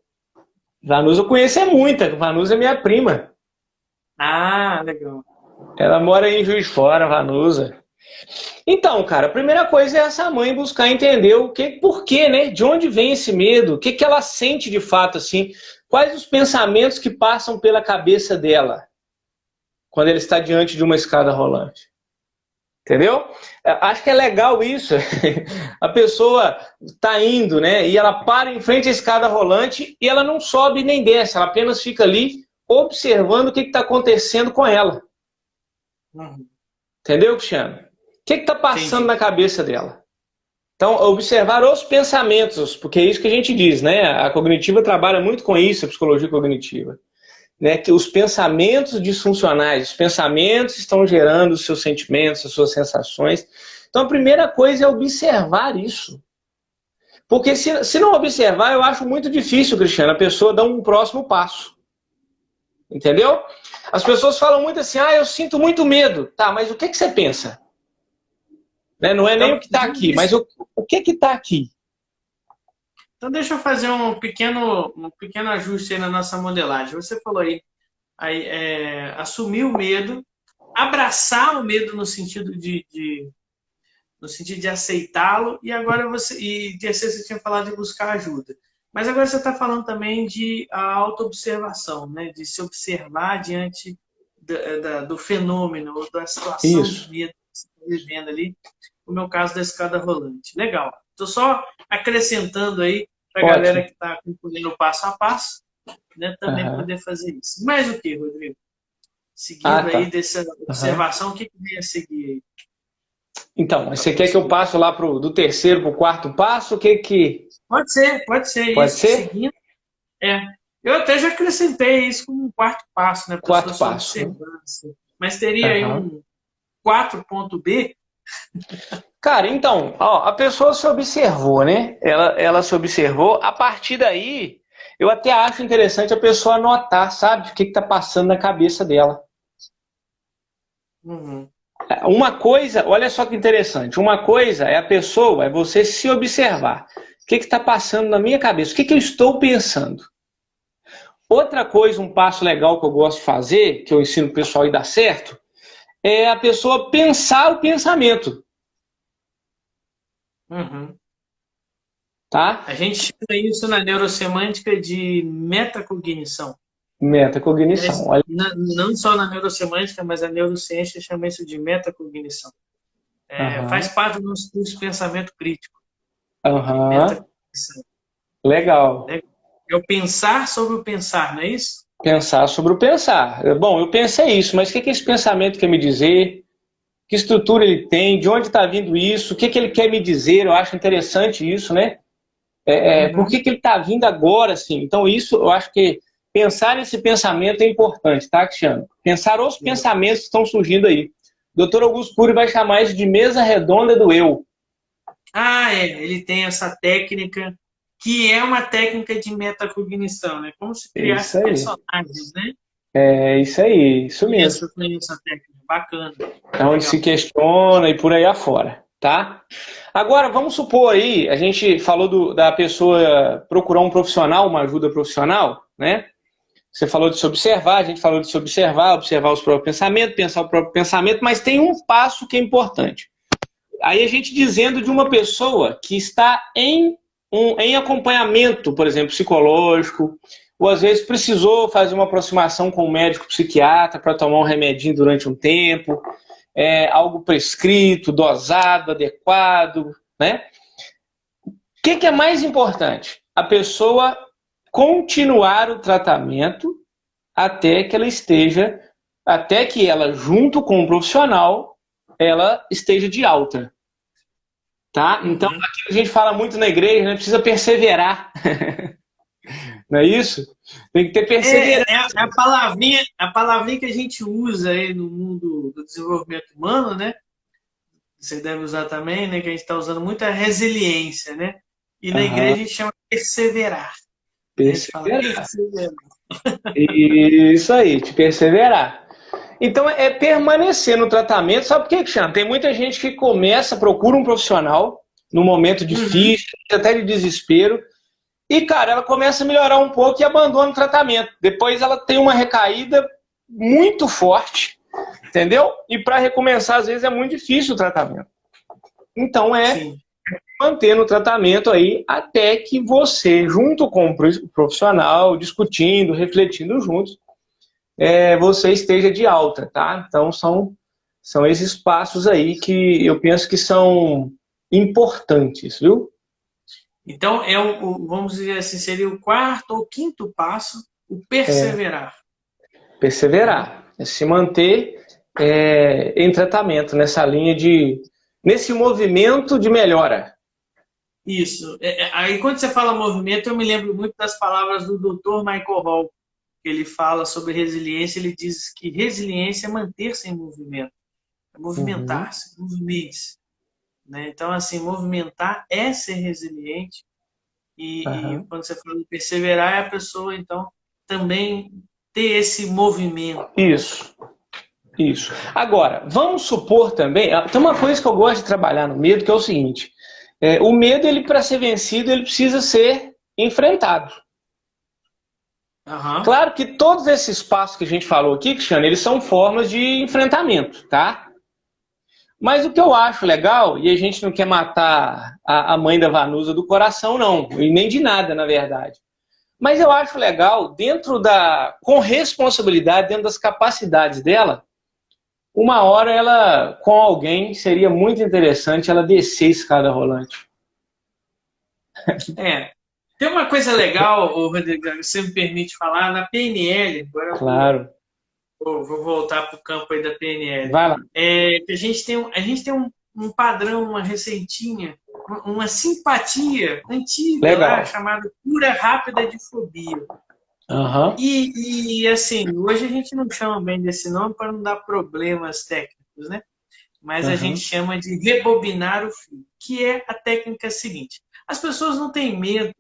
Vanusa eu conheço muita. Vanusa é minha prima. Ah, legal. Ela mora em Juiz de Fora, Vanusa. Então, cara, a primeira coisa é essa mãe buscar entender por quê, né? De onde vem esse medo? O que ela sente de fato, assim? Quais os pensamentos que passam pela cabeça dela quando ela está diante de uma escada rolante? Entendeu? Acho que é legal isso. A pessoa está indo, né? E ela para em frente à escada rolante e ela não sobe nem desce. Ela apenas fica ali observando o que está acontecendo com ela. Entendeu, Cristiano? O que está passando na cabeça dela? Então, observar os pensamentos, porque é isso que a gente diz, né? A cognitiva trabalha muito com isso, a psicologia cognitiva. Né, que os pensamentos disfuncionais, os pensamentos estão gerando os seus sentimentos, as suas sensações. Então a primeira coisa é observar isso. Porque se não observar, eu acho muito difícil, Cristiano, a pessoa dar um próximo passo. Entendeu? As pessoas falam muito assim, eu sinto muito medo. Tá, mas o que você pensa? Né? Não é nem o que está aqui, mas o que está aqui? Então deixa eu fazer um pequeno ajuste aí na nossa modelagem. Você falou aí, assumir o medo, abraçar o medo no sentido no sentido de aceitá-lo, e terceiro você tinha falado de buscar ajuda. Mas agora você está falando também de autoobservação, né? De se observar diante do fenômeno ou da situação de medo que você está vivendo ali, no meu caso da escada rolante. Legal. Estou só acrescentando aí para a galera que está acompanhando o passo a passo, né, também poder fazer isso. Mais o que, Rodrigo? Seguindo aí dessa observação, o que vem a seguir aí? Então, você quer que eu passe lá do terceiro para o quarto passo? O que... Pode ser. Pode isso, ser? Seguindo, eu até já acrescentei isso como um quarto passo, né? Quarto passo. Mas teria aí um 4.b? Cara, então, a pessoa se observou, né? Ela se observou. A partir daí, eu até acho interessante a pessoa anotar, sabe? O que está passando na cabeça dela. Uma coisa, olha só que interessante. Uma coisa é você se observar. O que está passando na minha cabeça? O que eu estou pensando? Outra coisa, um passo legal que eu gosto de fazer, que eu ensino o pessoal e dá certo, é a pessoa pensar o pensamento. Tá? A gente chama isso na neurosemântica de metacognição. Metacognição. Não só na neurosemântica, mas a neurociência chama isso de metacognição. Faz parte do nosso curso de pensamento crítico. Legal. É o pensar sobre o pensar, não é isso? Pensar sobre o pensar. Bom, eu pensei isso, mas o que esse pensamento quer me dizer? Que estrutura ele tem? De onde está vindo isso? O que ele quer me dizer? Eu acho interessante isso, né? Por que ele está vindo agora, assim? Então, isso, eu acho que pensar nesse pensamento é importante, tá, Cristiano? Pensar os pensamentos que estão surgindo aí. O Dr. Augusto Cury vai chamar isso de mesa redonda do eu. Ele tem essa técnica, que é uma técnica de metacognição, né? Como se criasse personagens, né? É isso aí, isso mesmo. Essa técnica, bacana. É onde se questiona e por aí afora, tá? Agora, vamos supor aí, a gente falou da pessoa procurar um profissional, uma ajuda profissional, né? Você falou de se observar, a gente falou de se observar os próprios pensamentos, pensar o próprio pensamento, mas tem um passo que é importante. Aí a gente dizendo de uma pessoa que está em acompanhamento, por exemplo, psicológico, ou às vezes precisou fazer uma aproximação com um médico psiquiatra para tomar um remedinho durante um tempo, algo prescrito, dosado, adequado, né? O que é mais importante? A pessoa continuar o tratamento até que ela, junto com o profissional, ela esteja de alta. Tá? Então, aqui a gente fala muito na igreja, né? Precisa perseverar. Não é isso? Tem que ter perseverança. A palavrinha que a gente usa aí no mundo do desenvolvimento humano, né? Você deve usar também, né? Que a gente está usando muito a resiliência, né? E na igreja a gente chama perseverar. Perseverar. Isso aí, de perseverar. Então, é permanecer no tratamento. Sabe por quê, Cristiano? Tem muita gente que procura um profissional num momento difícil, até de desespero, e, cara, ela começa a melhorar um pouco e abandona o tratamento. Depois ela tem uma recaída muito forte, entendeu? E para recomeçar, às vezes, é muito difícil o tratamento. Então, manter no tratamento aí até que você, junto com o profissional, discutindo, refletindo juntos, você esteja de alta, tá? Então, são esses passos aí que eu penso que são importantes, viu? Então, vamos dizer assim, seria o quarto ou quinto passo, o perseverar. Perseverar. É se manter em tratamento, nesse movimento de melhora. Isso. Aí, quando você fala movimento, eu me lembro muito das palavras do Dr. Michael Hall, que ele fala sobre resiliência. Ele diz que resiliência é manter-se em movimento, é movimentar-se, movimente-se. Né? Então, assim, movimentar é ser resiliente. E quando você fala de perseverar, é a pessoa, então, também ter esse movimento. Isso. Agora, vamos supor também... Tem uma coisa que eu gosto de trabalhar no medo, que é o seguinte. O medo, para ser vencido, ele precisa ser enfrentado. Uhum. Claro que todos esses passos que a gente falou aqui, Cristiano, eles são formas de enfrentamento, tá? Mas o que eu acho legal, e a gente não quer matar a mãe da Vanusa do coração, não, e nem de nada, na verdade. Mas eu acho legal, com responsabilidade, dentro das capacidades dela, uma hora ela, com alguém, seria muito interessante ela descer a escada rolante. Tem uma coisa legal, Rodrigo, você me permite falar, na PNL, agora Claro. vou voltar para o campo aí da PNL. Vai lá. Que a gente tem um padrão, uma receitinha, uma simpatia antiga lá, chamada cura rápida de fobia. Uhum. E assim, hoje a gente não chama bem desse nome para não dar problemas técnicos, né? Mas a gente chama de rebobinar o fio, que é a técnica seguinte. As pessoas não têm medo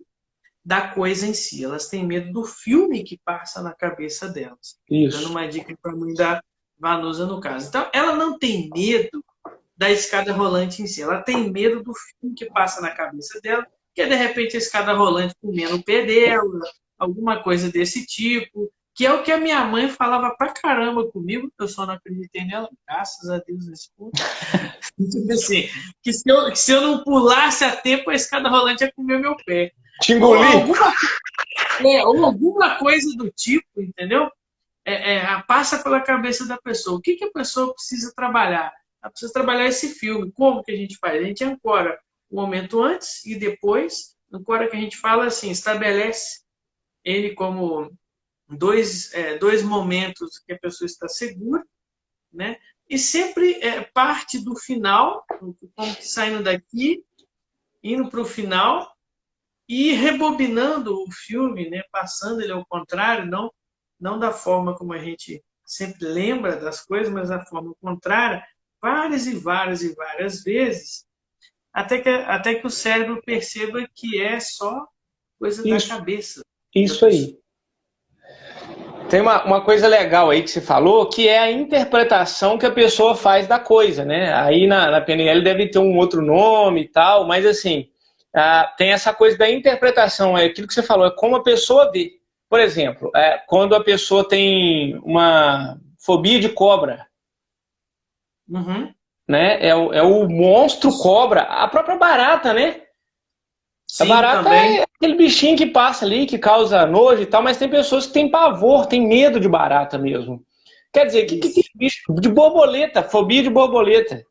da coisa em si, elas têm medo do filme que passa na cabeça delas. Isso. Dando uma dica para a mãe da Vanusa, no caso. Então, ela não tem medo da escada rolante em si, ela tem medo do filme que passa na cabeça dela, que é, de repente, a escada rolante comendo o pé dela, alguma coisa desse tipo, que é o que a minha mãe falava pra caramba comigo, eu só não acreditei nela, graças a Deus nesse ponto. Tipo assim, que se eu não pulasse a tempo, a escada rolante ia comer meu pé. Te engolir? Ou alguma coisa do tipo, entendeu? Passa pela cabeça da pessoa. O que a pessoa precisa trabalhar? Ela precisa trabalhar esse filme. Como que a gente faz? A gente ancora o momento antes e depois. Ancora que a gente fala assim, estabelece ele como dois momentos que a pessoa está segura, né? E sempre parte do final, como que saindo daqui, indo para o final e rebobinando o filme, né? Passando ele ao contrário, não da forma como a gente sempre lembra das coisas, mas da forma contrária, várias e várias e várias vezes, até que o cérebro perceba que é só coisa da cabeça. Isso aí. Tem uma coisa legal aí que você falou, que é a interpretação que a pessoa faz da coisa, né? Aí na PNL deve ter um outro nome e tal, mas assim, tem essa coisa da interpretação, é aquilo que você falou, é como a pessoa vê. Por exemplo, quando a pessoa tem uma fobia de cobra, né? É o monstro cobra, a própria barata, né? Sim, a barata também. é aquele bichinho que passa ali, que causa nojo e tal, mas tem pessoas que têm pavor, têm medo de barata mesmo. Quer dizer, que tem bicho de borboleta, fobia de borboleta.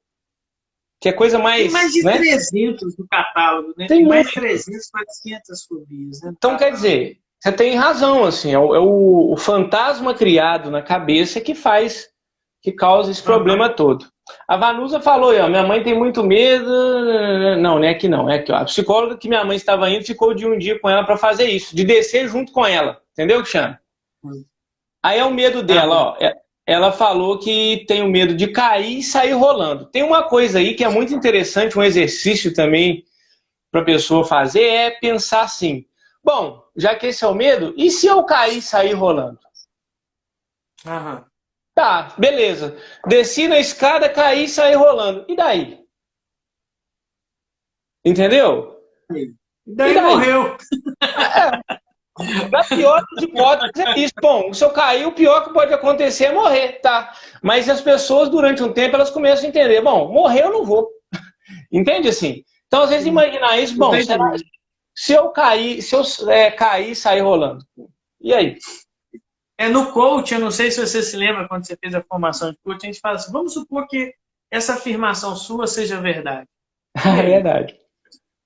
Que é coisa mais... Tem mais de 300 no catálogo, né? Tem mais de 300, 400 fobias. Né, então, quer dizer, você tem razão, assim, é o fantasma criado na cabeça que causa esse problema todo. A Vanusa falou, ó, minha mãe tem muito medo. Não é que não, é que ó, a psicóloga que minha mãe estava indo ficou de um dia com ela para fazer isso, de descer junto com ela, entendeu, Cristiano? Aí é o medo dela, ó. Ela falou que tem o medo de cair e sair rolando. Tem uma coisa aí que é muito interessante, um exercício também para a pessoa fazer, é pensar assim, bom, já que esse é o medo, e se eu cair e sair rolando? Tá, beleza. Desci na escada, caí e saí rolando. E daí? Entendeu? E daí morreu. Na pior das hipóteses é isso. Bom, se eu cair, o pior que pode acontecer é morrer, tá? Mas as pessoas, durante um tempo, elas começam a entender. Bom, morrer eu não vou. Entende assim? Então, às vezes, imaginar isso, bom, se eu cair e sair rolando. E aí? No coach, eu não sei se você se lembra quando você fez a formação de coach, a gente fala assim, vamos supor que essa afirmação sua seja verdade. É verdade.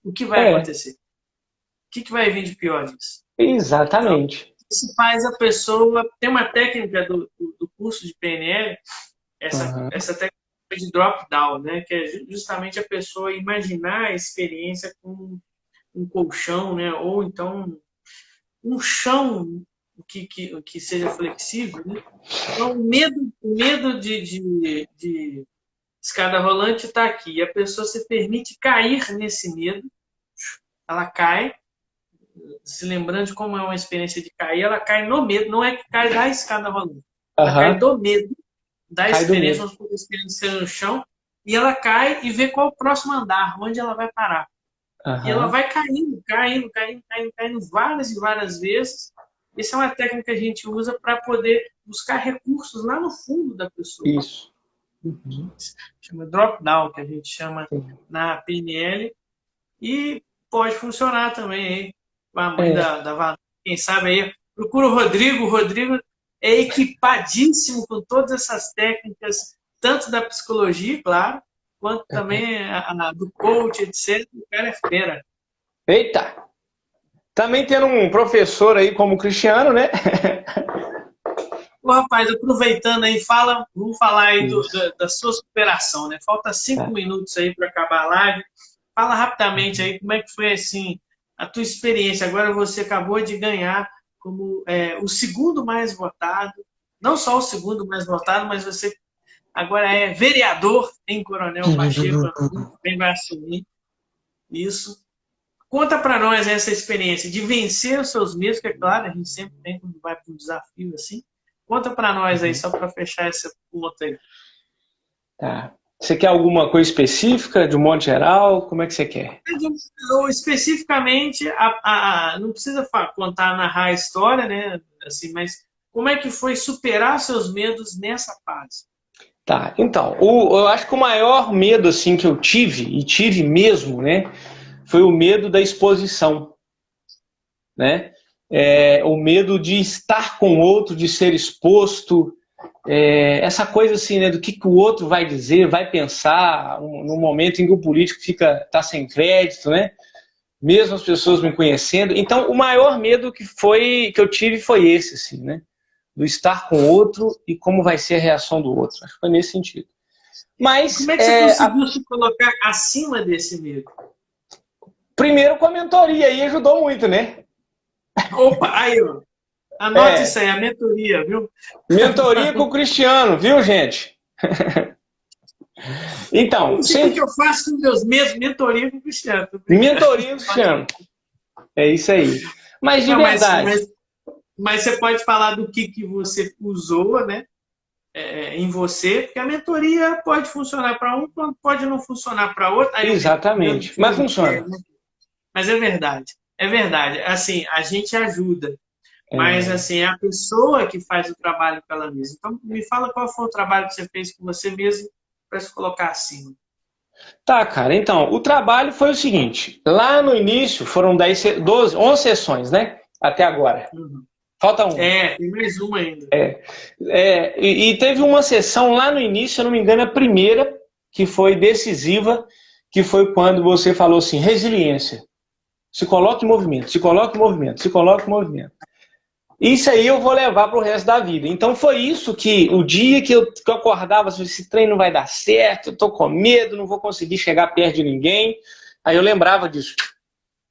O que vai acontecer? O que vai vir de pior disso? Exatamente. Então, isso faz a pessoa... Tem uma técnica do curso de PNL, essa técnica de drop-down, né? Que é justamente a pessoa imaginar a experiência com um colchão, né? Ou então um chão que seja flexível, né? Então, o medo de escada rolante está aqui. E a pessoa se permite cair nesse medo. Ela cai, se lembrando de como é uma experiência de cair, ela cai no medo, não é que cai da escada rolante. Ela cai do medo, da experiência, vamos supor que a experiência no chão, e ela cai e vê qual é o próximo andar, onde ela vai parar. E ela vai caindo várias e várias vezes, Essa é uma técnica que a gente usa para poder buscar recursos lá no fundo da pessoa. Isso. Uhum. Chama drop-down, que a gente chama Sim. na PNL. E pode funcionar também aí com a mãe da Vanessa. Quem sabe aí, procura o Rodrigo. O Rodrigo é equipadíssimo com todas essas técnicas, tanto da psicologia, claro, quanto também do coach, etc. O cara é fera. Eita! Também tendo um professor aí como o Cristiano, né? Ô, rapaz, aproveitando aí, vamos falar aí da sua superação, né? Falta 5 minutos aí para acabar a live. Fala rapidamente aí como é que foi assim a tua experiência. Agora você acabou de ganhar como o segundo mais votado, não só o segundo mais votado, mas você agora é vereador em Coronel Pacheco, também vai assumir isso. Conta para nós essa experiência de vencer os seus medos, que é claro, a gente sempre tem quando vai para um desafio assim. Conta para nós aí, só para fechar essa ponta aí. Tá. Você quer alguma coisa específica, de um modo geral? Como é que você quer? Especificamente, não precisa contar, narrar a história, né? Assim, mas como é que foi superar seus medos nessa fase? Tá, então, eu acho que o maior medo assim, que eu tive, e tive mesmo, né, foi o medo da exposição, né? O medo de estar com o outro, de ser exposto, essa coisa assim, né, do que o outro vai dizer, vai pensar, no momento em que o político tá sem crédito, né? Mesmo as pessoas me conhecendo. Então, o maior medo que eu tive foi esse, assim, né? Do estar com o outro e como vai ser a reação do outro. Acho que foi nesse sentido. Mas como é que você conseguiu se colocar acima desse medo? Primeiro com a mentoria, aí ajudou muito, né? Opa, aí, ó. Anota isso aí, a mentoria, viu? Mentoria com o Cristiano, viu, gente? Então, não sei o que eu faço com meus medos, mentoria com o Cristiano. Mentoria com o Cristiano. É isso aí. Mas de verdade. Mas você pode falar do que você usou, né? Em você, porque a mentoria pode funcionar para um, pode não funcionar para outro. Aí exatamente. Mas funciona. Mas é verdade. É verdade. Assim, a gente ajuda. Mas, assim, é a pessoa que faz o trabalho com ela mesma. Então, me fala qual foi o trabalho que você fez com você mesmo para se colocar acima. Tá, cara. Então, o trabalho foi o seguinte. Lá no início foram 11 sessões, né? Até agora. Falta uma. Tem mais uma ainda. E teve uma sessão lá no início, se eu não me engano, a primeira, que foi decisiva, que foi quando você falou assim, resiliência. Se coloque em movimento, se coloque em movimento, se coloque em movimento. Isso aí eu vou levar para o resto da vida. Então foi isso que, o dia que eu acordava, esse treino não vai dar certo, eu tô com medo, não vou conseguir chegar perto de ninguém. Aí eu lembrava disso.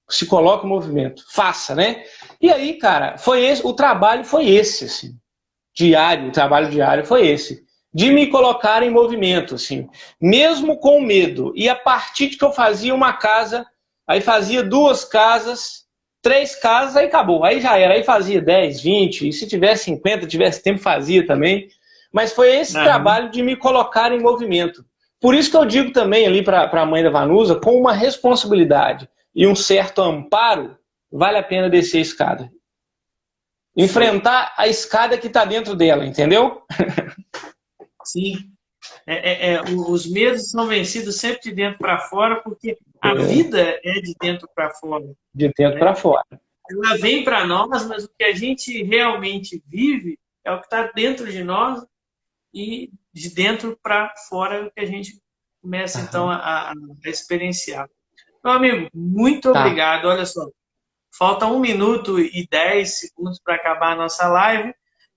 Se coloque em movimento, faça, né? E aí, cara, o trabalho foi esse, assim. O trabalho diário foi esse. De me colocar em movimento, assim. Mesmo com medo. E a partir de que eu fazia uma casa, aí fazia 2 casas, 3 casas, aí acabou. Aí já era. Aí fazia 10, 20, e se tivesse 50, tivesse tempo, fazia também. Mas foi esse trabalho de me colocar em movimento. Por isso que eu digo também ali para a mãe da Vanusa, com uma responsabilidade e um certo amparo, vale a pena descer a escada. Enfrentar a escada que está dentro dela, entendeu? Sim. Os medos são vencidos sempre de dentro para fora, porque a vida é de dentro para fora. De dentro para fora. Ela vem para nós, mas o que a gente realmente vive é o que está dentro de nós, e de dentro para fora é o que a gente começa, então, a experienciar. Meu amigo, muito obrigado. Olha só, falta 1 minuto e 10 segundos para acabar a nossa live,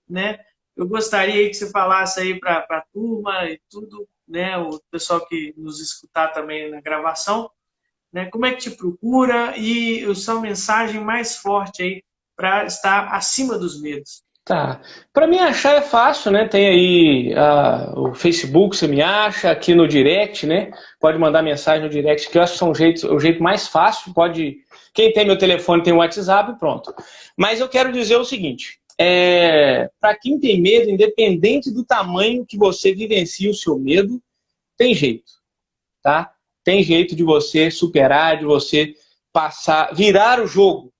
né? Eu gostaria que você falasse aí para a turma e tudo, né? O pessoal que nos escutar também na gravação, né? Como é que te procura e a sua mensagem mais forte aí para estar acima dos medos. Tá. Para mim achar é fácil, né? Tem aí o Facebook, você me acha, aqui no direct, né? Pode mandar mensagem no direct, que eu acho que são o jeito mais fácil. Quem tem meu telefone tem o WhatsApp, pronto. Mas eu quero dizer o seguinte: para quem tem medo, independente do tamanho que você vivencia o seu medo, tem jeito, tá? Tem jeito de você superar, de você passar, virar o jogo.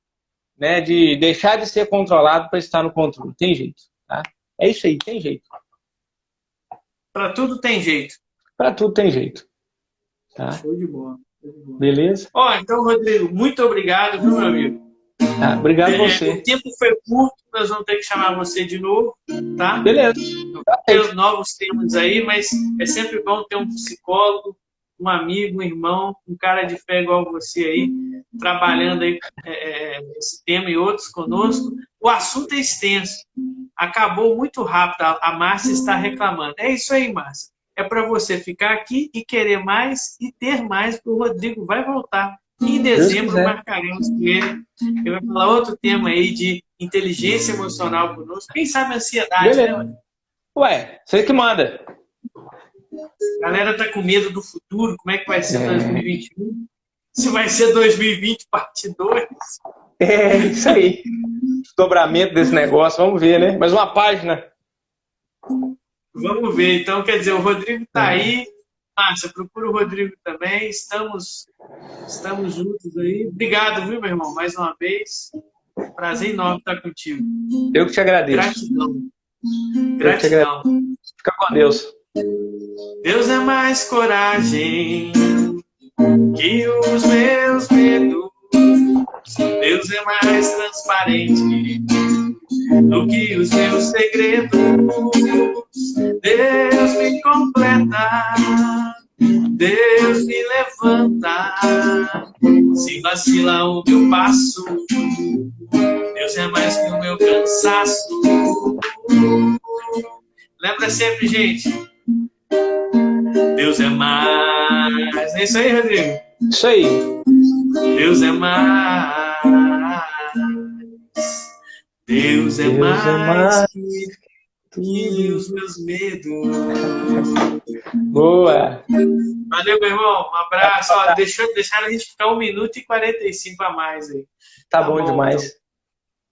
né, de deixar de ser controlado para estar no controle. Tem jeito, tá? É isso aí, tem jeito. Para tudo tem jeito. Para tudo tem jeito. Tá? Show de bola. Beleza? Ó, então, Rodrigo, muito obrigado, viu, meu amigo? Obrigado a você. O tempo foi curto, nós vamos ter que chamar você de novo, tá? Beleza. Tem os novos temas aí, mas é sempre bom ter um psicólogo, um amigo, um irmão, um cara de fé igual você aí, trabalhando aí esse tema e outros conosco. O assunto é extenso. Acabou muito rápido. A Márcia está reclamando. É isso aí, Márcia. É para você ficar aqui e querer mais e ter mais, porque o Rodrigo vai voltar. Em dezembro marcaremos com ele. Ele vai falar outro tema aí de inteligência emocional conosco. Quem sabe ansiedade, beleza, né? Ué, você que manda. A galera tá com medo do futuro, como é que vai ser 2021? Se vai ser 2020 parte 2. É, isso aí. Dobramento desse negócio, vamos ver, né? Mais uma página. Vamos ver, então, quer dizer, o Rodrigo tá aí. Márcia, procura o Rodrigo também. Estamos juntos aí. Obrigado, viu, meu irmão? Mais uma vez. Prazer enorme estar contigo. Eu que te agradeço. Gratidão. Gratidão. Fica com Deus. Deus é mais coragem que os meus medos. Deus é mais transparente do que os meus segredos. Deus me completa, Deus me levanta. Se vacila o meu passo, Deus é mais que o meu cansaço. Lembra sempre, gente. Deus é mais. É isso aí, Rodrigo? Isso aí. Deus é mais. Deus é mais que os meus medos. Boa. Valeu, meu irmão. Um abraço. Ó, deixaram a gente ficar 1 minuto e 45 a mais aí. Tá bom demais. Então.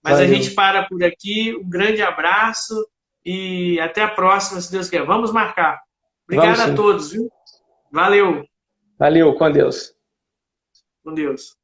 Mas valeu. A gente para por aqui. Um grande abraço e até a próxima, se Deus quer. Vamos marcar. Obrigado a todos, viu? Valeu. Valeu, com Deus. Com Deus.